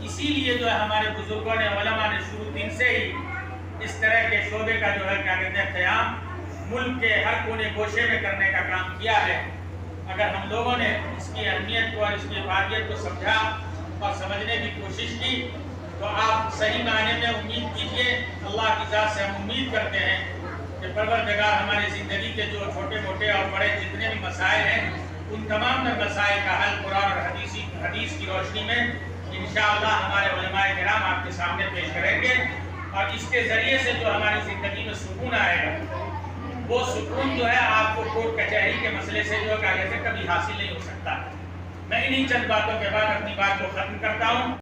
اسی لیے جو ہے ہمارے بزرگوں نے، علماء نے شروع دن سے ہی اس طرح کے شعبے کا جو ہے کیا کہتے ہیں قیام ملک کے ہر کونے گوشے میں کرنے کا کام کیا ہے۔ اگر ہم لوگوں نے اس کی اہمیت کو اور اس کی افادیت کو سمجھا اور سمجھنے کی کوشش کی، تو آپ صحیح معنی میں امید کیجئے، اللہ کی ذات سے ہم امید کرتے ہیں کہ پروردگار ہماری زندگی کے جو چھوٹے موٹے اور بڑے جتنے بھی مسائل ہیں، ان تمام تر مسائل کا حل قرآن اور حدیث کی روشنی میں انشاءاللہ ہمارے علماء کرام آپ کے سامنے پیش کریں گے، اور اس کے ذریعے سے جو ہماری زندگی میں سکون آئے گا، وہ سکون جو ہے آپ کو کورٹ کچہری کے مسئلے سے جو ہے کبھی حاصل نہیں ہو سکتا۔ میں انہی چند باتوں کے بعد اپنی بات کو ختم کرتا ہوں۔